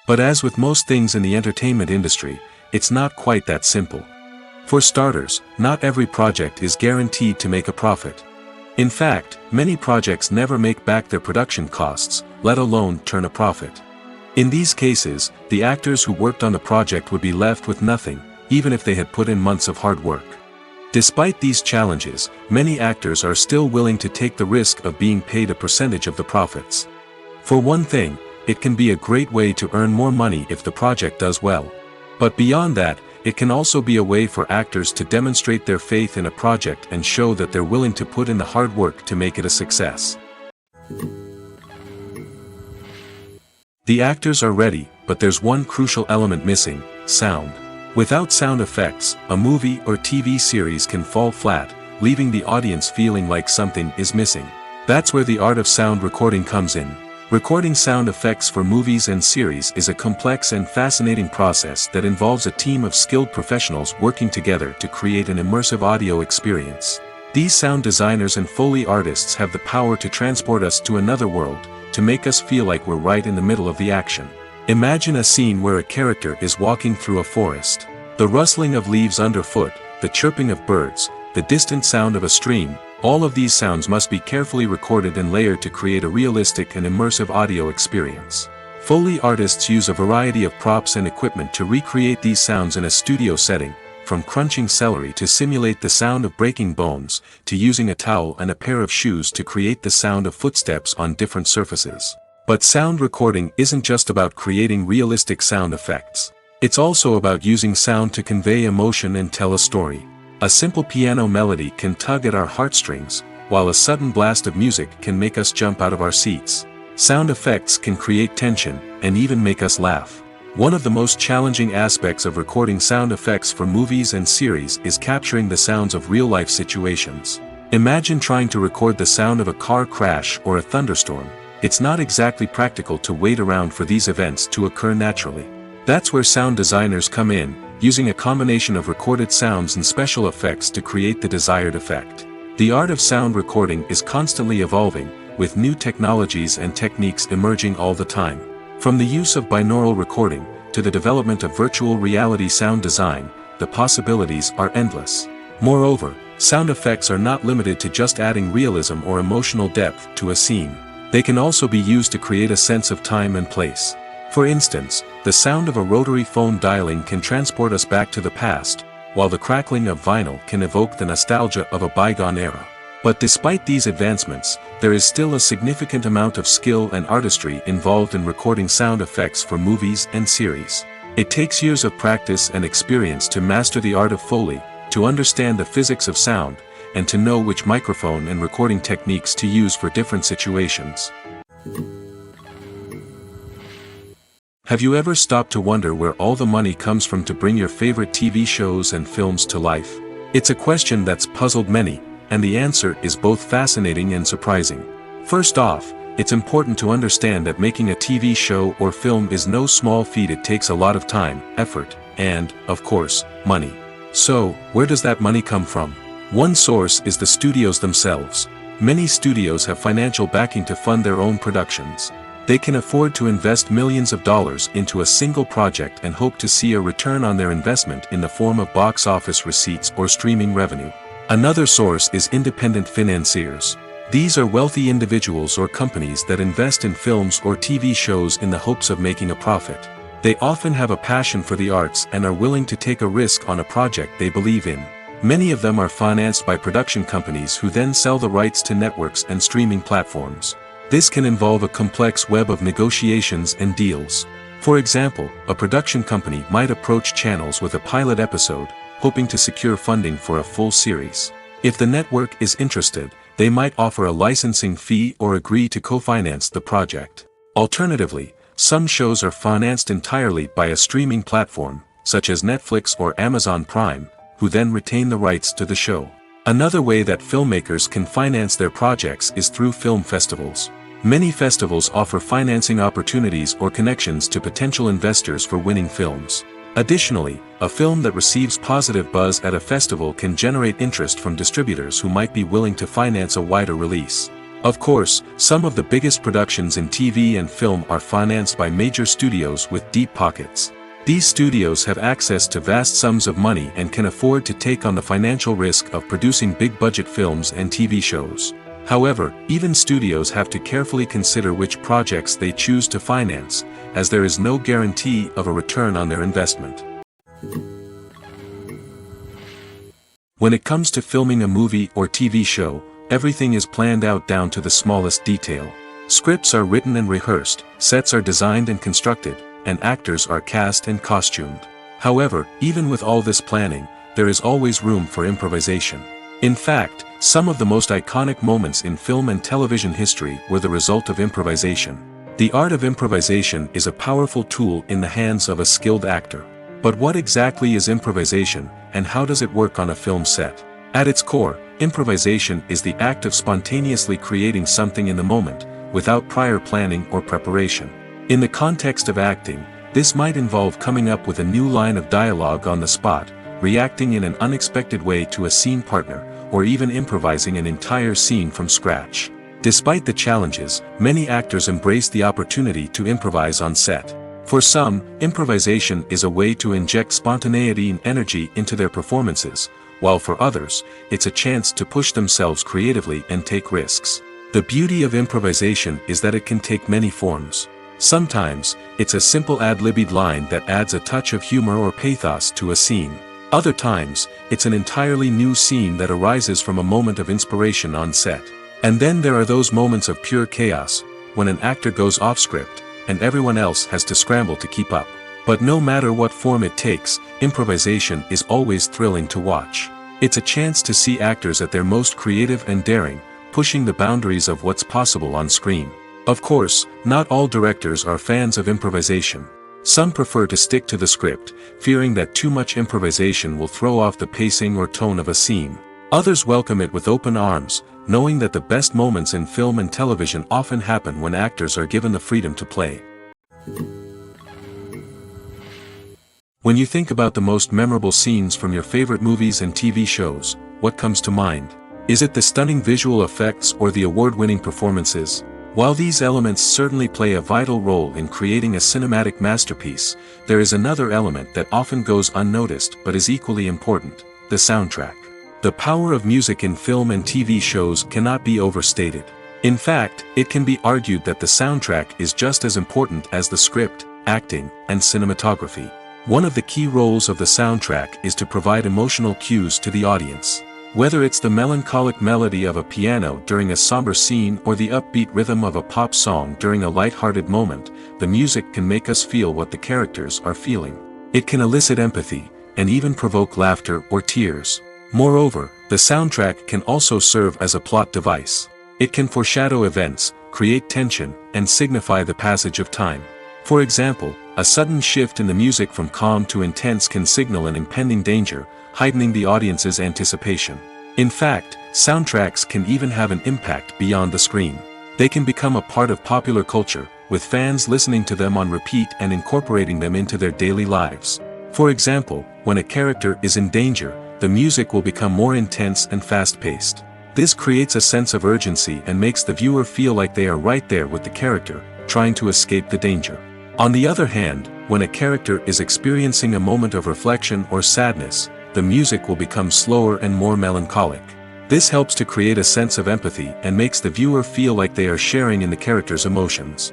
But as with most things in the entertainment industry, it's not quite that simple. For starters, not every project is guaranteed to make a profit. In fact, many projects never make back their production costs, let alone turn a profit. In these cases, the actors who worked on the project would be left with nothing, even if they had put in months of hard work. Despite these challenges, many actors are still willing to take the risk of being paid a percentage of the profits. For one thing, it can be a great way to earn more money if the project does well. But beyond that, it can also be a way for actors to demonstrate their faith in a project and show that they're willing to put in the hard work to make it a success. The actors are ready, but there's one crucial element missing: sound. Without sound effects, a movie or TV series can fall flat, leaving the audience feeling like something is missing. That's where the art of sound recording comes in. Recording sound effects for movies and series is a complex and fascinating process that involves a team of skilled professionals working together to create an immersive audio experience. These sound designers and Foley artists have the power to transport us to another world, to make us feel like we're right in the middle of the action. Imagine a scene where a character is walking through a forest. The rustling of leaves underfoot, the chirping of birds, the distant sound of a stream, all of these sounds must be carefully recorded and layered to create a realistic and immersive audio experience. Foley artists use a variety of props and equipment to recreate these sounds in a studio setting, from crunching celery to simulate the sound of breaking bones, to using a towel and a pair of shoes to create the sound of footsteps on different surfaces. But sound recording isn't just about creating realistic sound effects. It's also about using sound to convey emotion and tell a story. A simple piano melody can tug at our heartstrings, while a sudden blast of music can make us jump out of our seats. Sound effects can create tension, and even make us laugh. One of the most challenging aspects of recording sound effects for movies and series is capturing the sounds of real-life situations. Imagine trying to record the sound of a car crash or a thunderstorm. It's not exactly practical to wait around for these events to occur naturally. That's where sound designers come in, using a combination of recorded sounds and special effects to create the desired effect. The art of sound recording is constantly evolving, with new technologies and techniques emerging all the time. From the use of binaural recording, to the development of virtual reality sound design, the possibilities are endless. Moreover, sound effects are not limited to just adding realism or emotional depth to a scene. They can also be used to create a sense of time and place. For instance, the sound of a rotary phone dialing can transport us back to the past, while the crackling of vinyl can evoke the nostalgia of a bygone era. But despite these advancements, there is still a significant amount of skill and artistry involved in recording sound effects for movies and series. It takes years of practice and experience to master the art of Foley, to understand the physics of sound, and to know which microphone and recording techniques to use for different situations. Have you ever stopped to wonder where all the money comes from to bring your favorite TV shows and films to life? It's a question that's puzzled many, and the answer is both fascinating and surprising. First off, it's important to understand that making a TV show or film is no small feat. It takes a lot of time, effort, and, of course, money. So, where does that money come from? One source is the studios themselves. Many studios have financial backing to fund their own productions. They can afford to invest millions of dollars into a single project and hope to see a return on their investment in the form of box office receipts or streaming revenue. Another source is independent financiers. These are wealthy individuals or companies that invest in films or TV shows in the hopes of making a profit. They often have a passion for the arts and are willing to take a risk on a project they believe in. Many of them are financed by production companies who then sell the rights to networks and streaming platforms. This can involve a complex web of negotiations and deals. For example, a production company might approach channels with a pilot episode, hoping to secure funding for a full series. If the network is interested, they might offer a licensing fee or agree to co-finance the project. Alternatively, some shows are financed entirely by a streaming platform, such as Netflix or Amazon Prime, who then retain the rights to the show. Another way that filmmakers can finance their projects is through film festivals. Many festivals offer financing opportunities or connections to potential investors for winning films. Additionally, a film that receives positive buzz at a festival can generate interest from distributors who might be willing to finance a wider release. Of course, some of the biggest productions in TV and film are financed by major studios with deep pockets. These studios have access to vast sums of money and can afford to take on the financial risk of producing big-budget films and TV shows. However, even studios have to carefully consider which projects they choose to finance, as there is no guarantee of a return on their investment. When it comes to filming a movie or TV show, everything is planned out down to the smallest detail. Scripts are written and rehearsed, sets are designed and constructed, and actors are cast and costumed. However, even with all this planning, there is always room for improvisation. In fact, some of the most iconic moments in film and television history were the result of improvisation. The art of improvisation is a powerful tool in the hands of a skilled actor. But what exactly is improvisation, and how does it work on a film set? At its core, improvisation is the act of spontaneously creating something in the moment, without prior planning or preparation. In the context of acting, this might involve coming up with a new line of dialogue on the spot, reacting in an unexpected way to a scene partner, or even improvising an entire scene from scratch. Despite the challenges, many actors embrace the opportunity to improvise on set. For some, improvisation is a way to inject spontaneity and energy into their performances, while for others, it's a chance to push themselves creatively and take risks. The beauty of improvisation is that it can take many forms. Sometimes, it's a simple ad-libbed line that adds a touch of humor or pathos to a scene. Other times, it's an entirely new scene that arises from a moment of inspiration on set. And then there are those moments of pure chaos, when an actor goes off script, and everyone else has to scramble to keep up. But no matter what form it takes, improvisation is always thrilling to watch. It's a chance to see actors at their most creative and daring, pushing the boundaries of what's possible on screen. Of course, not all directors are fans of improvisation. Some prefer to stick to the script, fearing that too much improvisation will throw off the pacing or tone of a scene. Others welcome it with open arms, knowing that the best moments in film and television often happen when actors are given the freedom to play. When you think about the most memorable scenes from your favorite movies and TV shows, what comes to mind? Is it the stunning visual effects or the award-winning performances? While these elements certainly play a vital role in creating a cinematic masterpiece, there is another element that often goes unnoticed but is equally important: the soundtrack. The power of music in film and TV shows cannot be overstated. In fact, it can be argued that the soundtrack is just as important as the script, acting, and cinematography. One of the key roles of the soundtrack is to provide emotional cues to the audience. Whether it's the melancholic melody of a piano during a somber scene or the upbeat rhythm of a pop song during a light-hearted moment, the music can make us feel what the characters are feeling. It can elicit empathy, and even provoke laughter or tears. Moreover, the soundtrack can also serve as a plot device. It can foreshadow events, create tension, and signify the passage of time. For example, a sudden shift in the music from calm to intense can signal an impending danger, heightening the audience's anticipation. In fact, soundtracks can even have an impact beyond the screen. They can become a part of popular culture, with fans listening to them on repeat and incorporating them into their daily lives. For example, when a character is in danger, the music will become more intense and fast-paced. This creates a sense of urgency and makes the viewer feel like they are right there with the character, trying to escape the danger. On the other hand, when a character is experiencing a moment of reflection or sadness, the music will become slower and more melancholic. This helps to create a sense of empathy and makes the viewer feel like they are sharing in the character's emotions.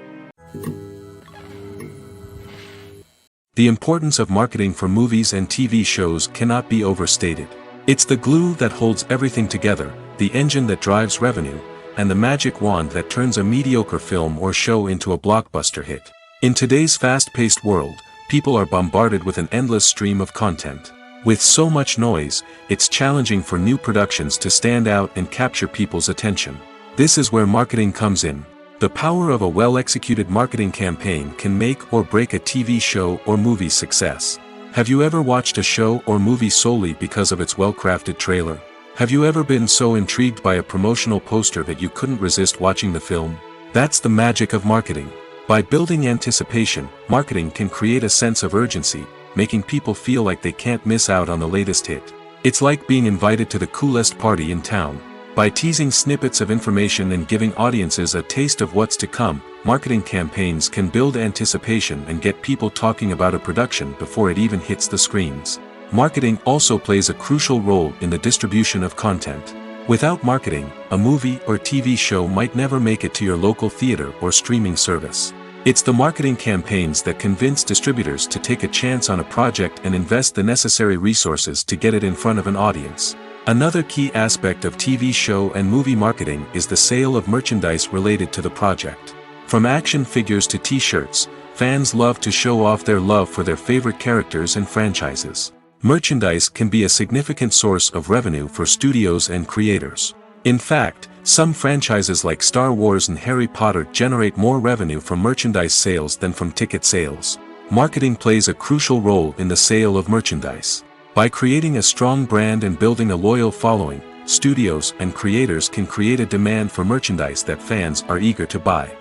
The importance of marketing for movies and TV shows cannot be overstated. It's the glue that holds everything together, the engine that drives revenue, and the magic wand that turns a mediocre film or show into a blockbuster hit. In today's fast-paced world, people are bombarded with an endless stream of content. With so much noise, it's challenging for new productions to stand out and capture people's attention. This is where marketing comes in. The power of a well-executed marketing campaign can make or break a TV show or movie's success. Have you ever watched a show or movie solely because of its well-crafted trailer? Have you ever been so intrigued by a promotional poster that you couldn't resist watching the film? That's the magic of marketing. By building anticipation, marketing can create a sense of urgency, making people feel like they can't miss out on the latest hit. It's like being invited to the coolest party in town. By teasing snippets of information and giving audiences a taste of what's to come, marketing campaigns can build anticipation and get people talking about a production before it even hits the screens. Marketing also plays a crucial role in the distribution of content. Without marketing, a movie or TV show might never make it to your local theater or streaming service. It's the marketing campaigns that convince distributors to take a chance on a project and invest the necessary resources to get it in front of an audience. Another key aspect of TV show and movie marketing is the sale of merchandise related to the project. From action figures to t-shirts, fans love to show off their love for their favorite characters and franchises. Merchandise can be a significant source of revenue for studios and creators. In fact, some franchises like Star Wars and Harry Potter generate more revenue from merchandise sales than from ticket sales. Marketing plays a crucial role in the sale of merchandise. By creating a strong brand and building a loyal following, studios and creators can create a demand for merchandise that fans are eager to buy.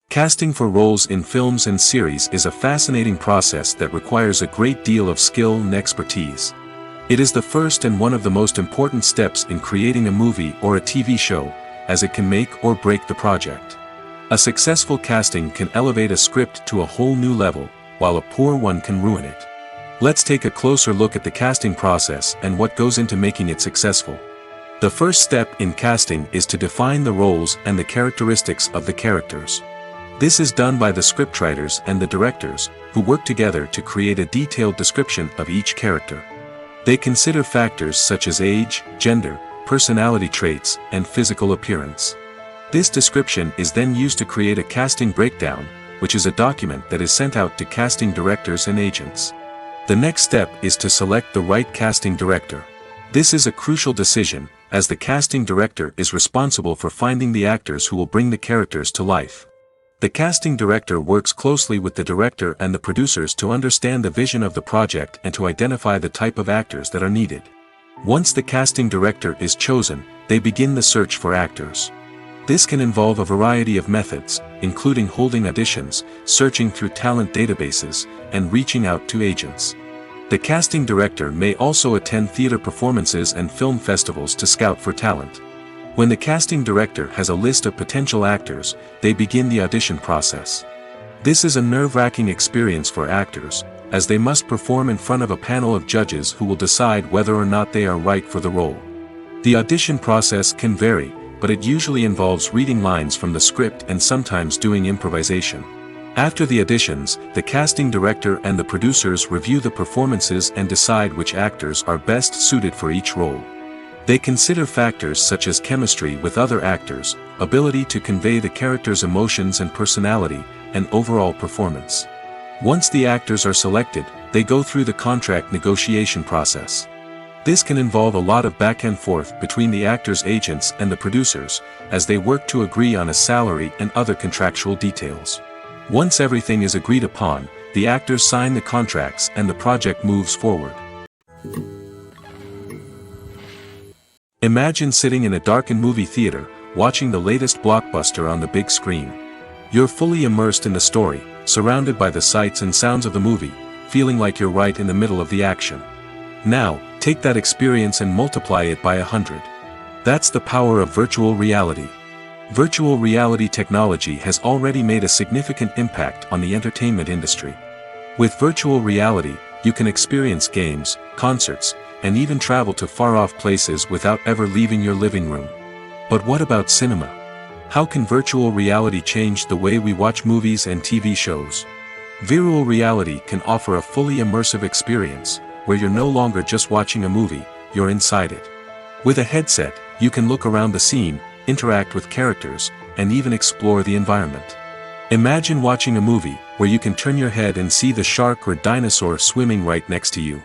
Casting for roles in films and series is a fascinating process that requires a great deal of skill and expertise. It is the first and one of the most important steps in creating a movie or a TV show, as it can make or break the project. A successful casting can elevate a script to a whole new level, while a poor one can ruin it. Let's take a closer look at the casting process and what goes into making it successful. The first step in casting is to define the roles and the characteristics of the characters. This is done by the scriptwriters and the directors, who work together to create a detailed description of each character. They consider factors such as age, gender, personality traits, and physical appearance. This description is then used to create a casting breakdown, which is a document that is sent out to casting directors and agents. The next step is to select the right casting director. This is a crucial decision, as the casting director is responsible for finding the actors who will bring the characters to life. The casting director works closely with the director and the producers to understand the vision of the project and to identify the type of actors that are needed. Once the casting director is chosen, they begin the search for actors. This can involve a variety of methods, including holding auditions, searching through talent databases, and reaching out to agents. The casting director may also attend theater performances and film festivals to scout for talent. When the casting director has a list of potential actors, they begin the audition process. This is a nerve-wracking experience for actors, as they must perform in front of a panel of judges who will decide whether or not they are right for the role. The audition process can vary, but it usually involves reading lines from the script and sometimes doing improvisation. After the auditions, the casting director and the producers review the performances and decide which actors are best suited for each role. They consider factors such as chemistry with other actors, ability to convey the character's emotions and personality, and overall performance. Once the actors are selected, they go through the contract negotiation process. This can involve a lot of back and forth between the actors' agents and the producers, as they work to agree on a salary and other contractual details. Once everything is agreed upon, the actors sign the contracts and the project moves forward. Imagine sitting in a darkened movie theater, watching the latest blockbuster on the big screen. You're fully immersed in the story, surrounded by the sights and sounds of the movie, feeling like you're right in the middle of the action. Now, take that experience and multiply it by 100. That's the power of virtual reality. Virtual reality technology has already made a significant impact on the entertainment industry. With virtual reality, you can experience games, concerts, and even travel to far-off places without ever leaving your living room. But what about cinema? How can virtual reality change the way we watch movies and TV shows? Virtual reality can offer a fully immersive experience, where you're no longer just watching a movie, you're inside it. With a headset, you can look around the scene, interact with characters, and even explore the environment. Imagine watching a movie where you can turn your head and see the shark or dinosaur swimming right next to you.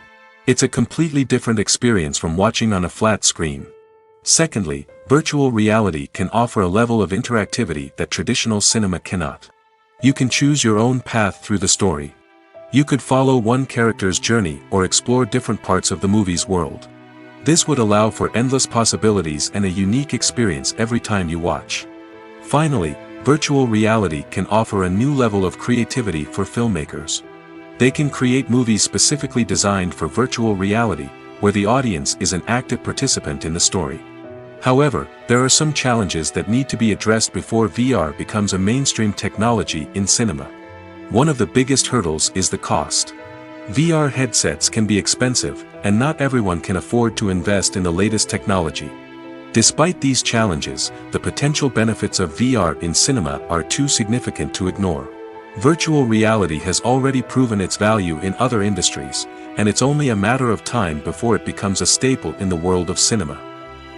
It's a completely different experience from watching on a flat screen. Secondly, virtual reality can offer a level of interactivity that traditional cinema cannot. You can choose your own path through the story. You could follow one character's journey or explore different parts of the movie's world. This would allow for endless possibilities and a unique experience every time you watch. Finally, virtual reality can offer a new level of creativity for filmmakers. They can create movies specifically designed for virtual reality, where the audience is an active participant in the story. However, there are some challenges that need to be addressed before VR becomes a mainstream technology in cinema. One of the biggest hurdles is the cost. VR headsets can be expensive, and not everyone can afford to invest in the latest technology. Despite these challenges, the potential benefits of VR in cinema are too significant to ignore. Virtual reality has already proven its value in other industries, and it's only a matter of time before it becomes a staple in the world of cinema.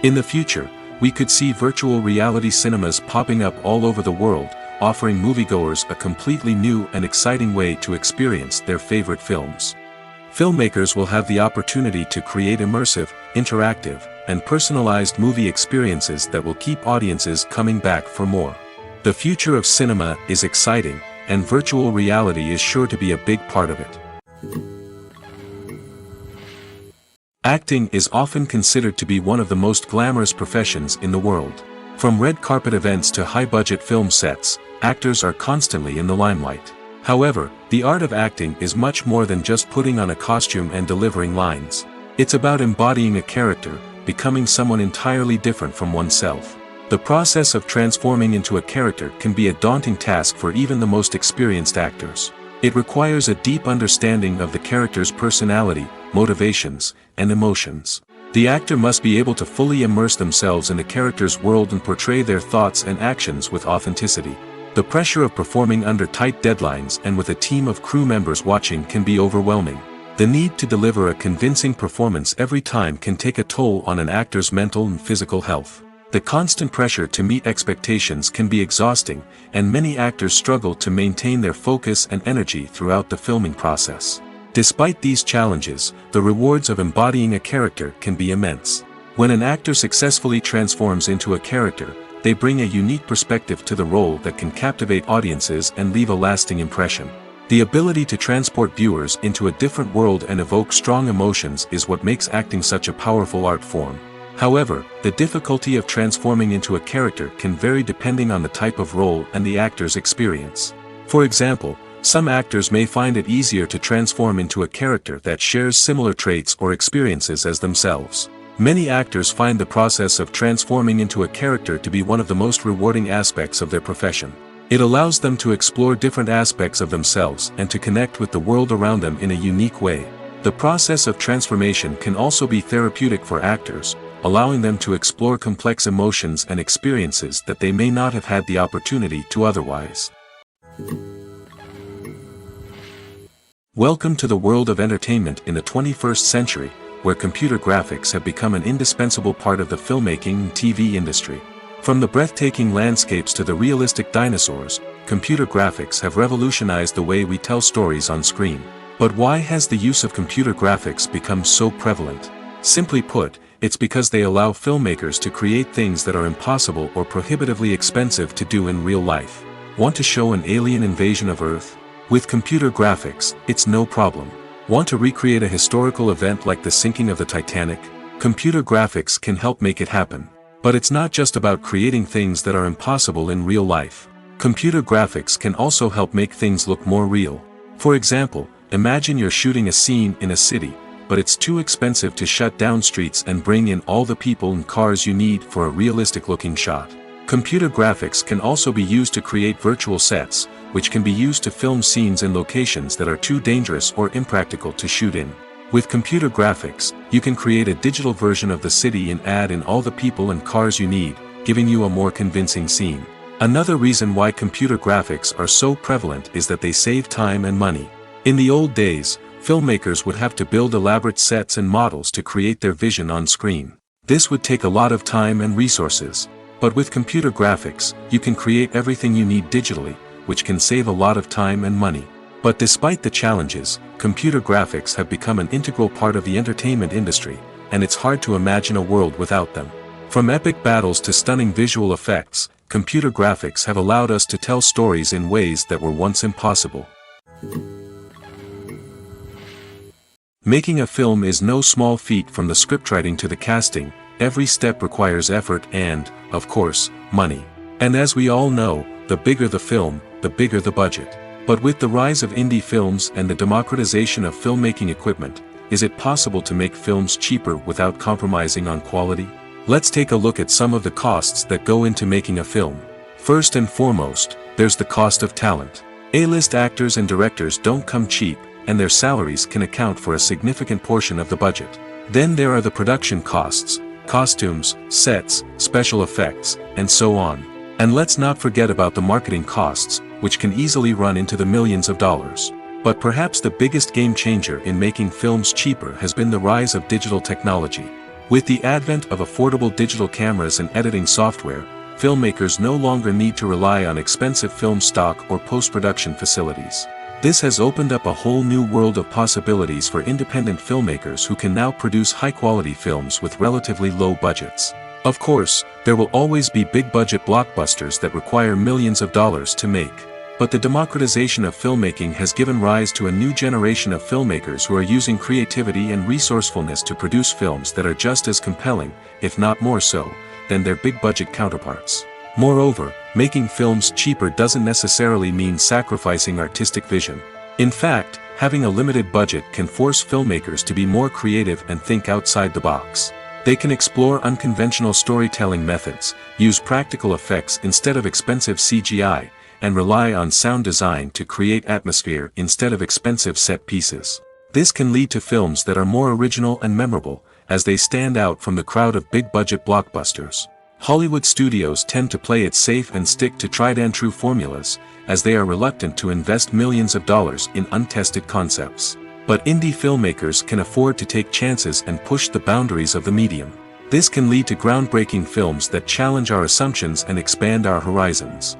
In the future, we could see virtual reality cinemas popping up all over the world, offering moviegoers a completely new and exciting way to experience their favorite films. Filmmakers will have the opportunity to create immersive, interactive, and personalized movie experiences that will keep audiences coming back for more. The future of cinema is exciting, and virtual reality is sure to be a big part of it. Acting is often considered to be one of the most glamorous professions in the world. From red carpet events to high-budget film sets, actors are constantly in the limelight. However, the art of acting is much more than just putting on a costume and delivering lines. It's about embodying a character, becoming someone entirely different from oneself. The process of transforming into a character can be a daunting task for even the most experienced actors. It requires a deep understanding of the character's personality, motivations, and emotions. The actor must be able to fully immerse themselves in the character's world and portray their thoughts and actions with authenticity. The pressure of performing under tight deadlines and with a team of crew members watching can be overwhelming. The need to deliver a convincing performance every time can take a toll on an actor's mental and physical health. The constant pressure to meet expectations can be exhausting, and many actors struggle to maintain their focus and energy throughout the filming process. Despite these challenges, the rewards of embodying a character can be immense. When an actor successfully transforms into a character, they bring a unique perspective to the role that can captivate audiences and leave a lasting impression. The ability to transport viewers into a different world and evoke strong emotions is what makes acting such a powerful art form. However, the difficulty of transforming into a character can vary depending on the type of role and the actor's experience. For example, some actors may find it easier to transform into a character that shares similar traits or experiences as themselves. Many actors find the process of transforming into a character to be one of the most rewarding aspects of their profession. It allows them to explore different aspects of themselves and to connect with the world around them in a unique way. The process of transformation can also be therapeutic for actors, allowing them to explore complex emotions and experiences that they may not have had the opportunity to otherwise. Welcome to the world of entertainment in the 21st century, where computer graphics have become an indispensable part of the filmmaking and TV industry. From the breathtaking landscapes to the realistic dinosaurs, computer graphics have revolutionized the way we tell stories on screen. But why has the use of computer graphics become so prevalent? Simply put, it's because they allow filmmakers to create things that are impossible or prohibitively expensive to do in real life. Want to show an alien invasion of Earth? With computer graphics, it's no problem. Want to recreate a historical event like the sinking of the Titanic? Computer graphics can help make it happen. But it's not just about creating things that are impossible in real life. Computer graphics can also help make things look more real. For example, imagine you're shooting a scene in a city, but it's too expensive to shut down streets and bring in all the people and cars you need for a realistic-looking shot. Computer graphics can also be used to create virtual sets, which can be used to film scenes in locations that are too dangerous or impractical to shoot in. With computer graphics, you can create a digital version of the city and add in all the people and cars you need, giving you a more convincing scene. Another reason why computer graphics are so prevalent is that they save time and money. In the old days, filmmakers would have to build elaborate sets and models to create their vision on screen. This would take a lot of time and resources. But with computer graphics, you can create everything you need digitally, which can save a lot of time and money. But despite the challenges, computer graphics have become an integral part of the entertainment industry, and it's hard to imagine a world without them. From epic battles to stunning visual effects, computer graphics have allowed us to tell stories in ways that were once impossible. Making a film is no small feat. From the scriptwriting to the casting, every step requires effort and, of course, money. And as we all know, the bigger the film, the bigger the budget. But with the rise of indie films and the democratization of filmmaking equipment, is it possible to make films cheaper without compromising on quality? Let's take a look at some of the costs that go into making a film. First and foremost, there's the cost of talent. A-list actors and directors don't come cheap, and their salaries can account for a significant portion of the budget. Then there are the production costs, costumes, sets, special effects, and so on. And let's not forget about the marketing costs, which can easily run into the millions of dollars. But perhaps the biggest game changer in making films cheaper has been the rise of digital technology. With the advent of affordable digital cameras and editing software, filmmakers no longer need to rely on expensive film stock or post-production facilities. This has opened up a whole new world of possibilities for independent filmmakers who can now produce high-quality films with relatively low budgets. Of course, there will always be big-budget blockbusters that require millions of dollars to make. But the democratization of filmmaking has given rise to a new generation of filmmakers who are using creativity and resourcefulness to produce films that are just as compelling, if not more so, than their big-budget counterparts. Moreover, making films cheaper doesn't necessarily mean sacrificing artistic vision. In fact, having a limited budget can force filmmakers to be more creative and think outside the box. They can explore unconventional storytelling methods, use practical effects instead of expensive CGI, and rely on sound design to create atmosphere instead of expensive set pieces. This can lead to films that are more original and memorable, as they stand out from the crowd of big-budget blockbusters. Hollywood studios tend to play it safe and stick to tried-and-true formulas, as they are reluctant to invest millions of dollars in untested concepts. But indie filmmakers can afford to take chances and push the boundaries of the medium. This can lead to groundbreaking films that challenge our assumptions and expand our horizons.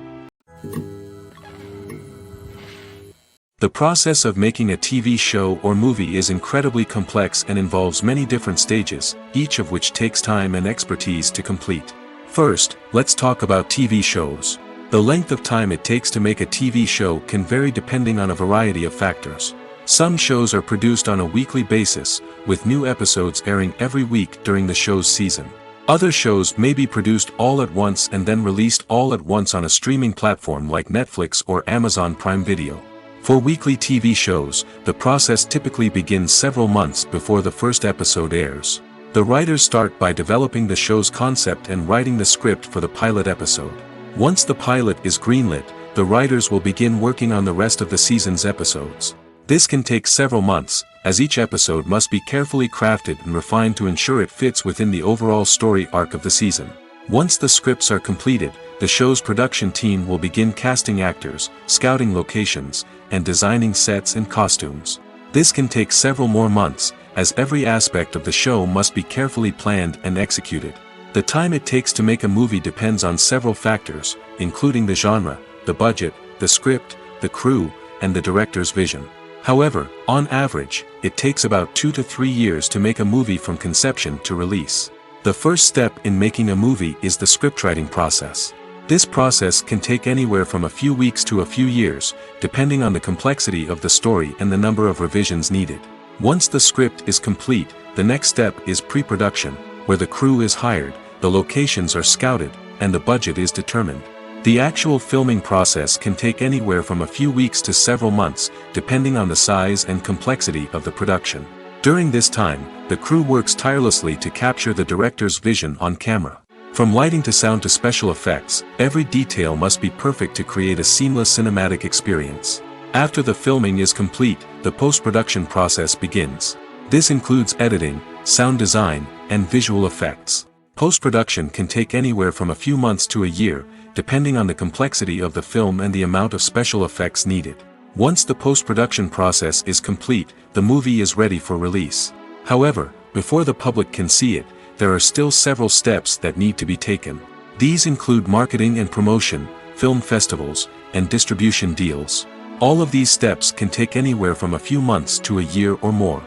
The process of making a TV show or movie is incredibly complex and involves many different stages, each of which takes time and expertise to complete. First, let's talk about TV shows. The length of time it takes to make a TV show can vary depending on a variety of factors. Some shows are produced on a weekly basis, with new episodes airing every week during the show's season. Other shows may be produced all at once and then released all at once on a streaming platform like Netflix or Amazon Prime Video. For weekly TV shows, the process typically begins several months before the first episode airs. The writers start by developing the show's concept and writing the script for the pilot episode. Once the pilot is greenlit, the writers will begin working on the rest of the season's episodes. This can take several months, as each episode must be carefully crafted and refined to ensure it fits within the overall story arc of the season. Once the scripts are completed, the show's production team will begin casting actors, scouting locations, and designing sets and costumes. This can take several more months, as every aspect of the show must be carefully planned and executed. The time it takes to make a movie depends on several factors, including the genre, the budget, the script, the crew, and the director's vision. However, on average, it takes about 2 to 3 years to make a movie from conception to release. The first step in making a movie is the scriptwriting process. This process can take anywhere from a few weeks to a few years, depending on the complexity of the story and the number of revisions needed. Once the script is complete, the next step is pre-production, where the crew is hired, the locations are scouted, and the budget is determined. The actual filming process can take anywhere from a few weeks to several months, depending on the size and complexity of the production. During this time, the crew works tirelessly to capture the director's vision on camera. From lighting to sound to special effects, every detail must be perfect to create a seamless cinematic experience. After the filming is complete, the post-production process begins. This includes editing, sound design, and visual effects. Post-production can take anywhere from a few months to a year, depending on the complexity of the film and the amount of special effects needed. Once the post-production process is complete, the movie is ready for release. However, before the public can see it, there are still several steps that need to be taken. These include marketing and promotion, film festivals, and distribution deals. All of these steps can take anywhere from a few months to a year or more.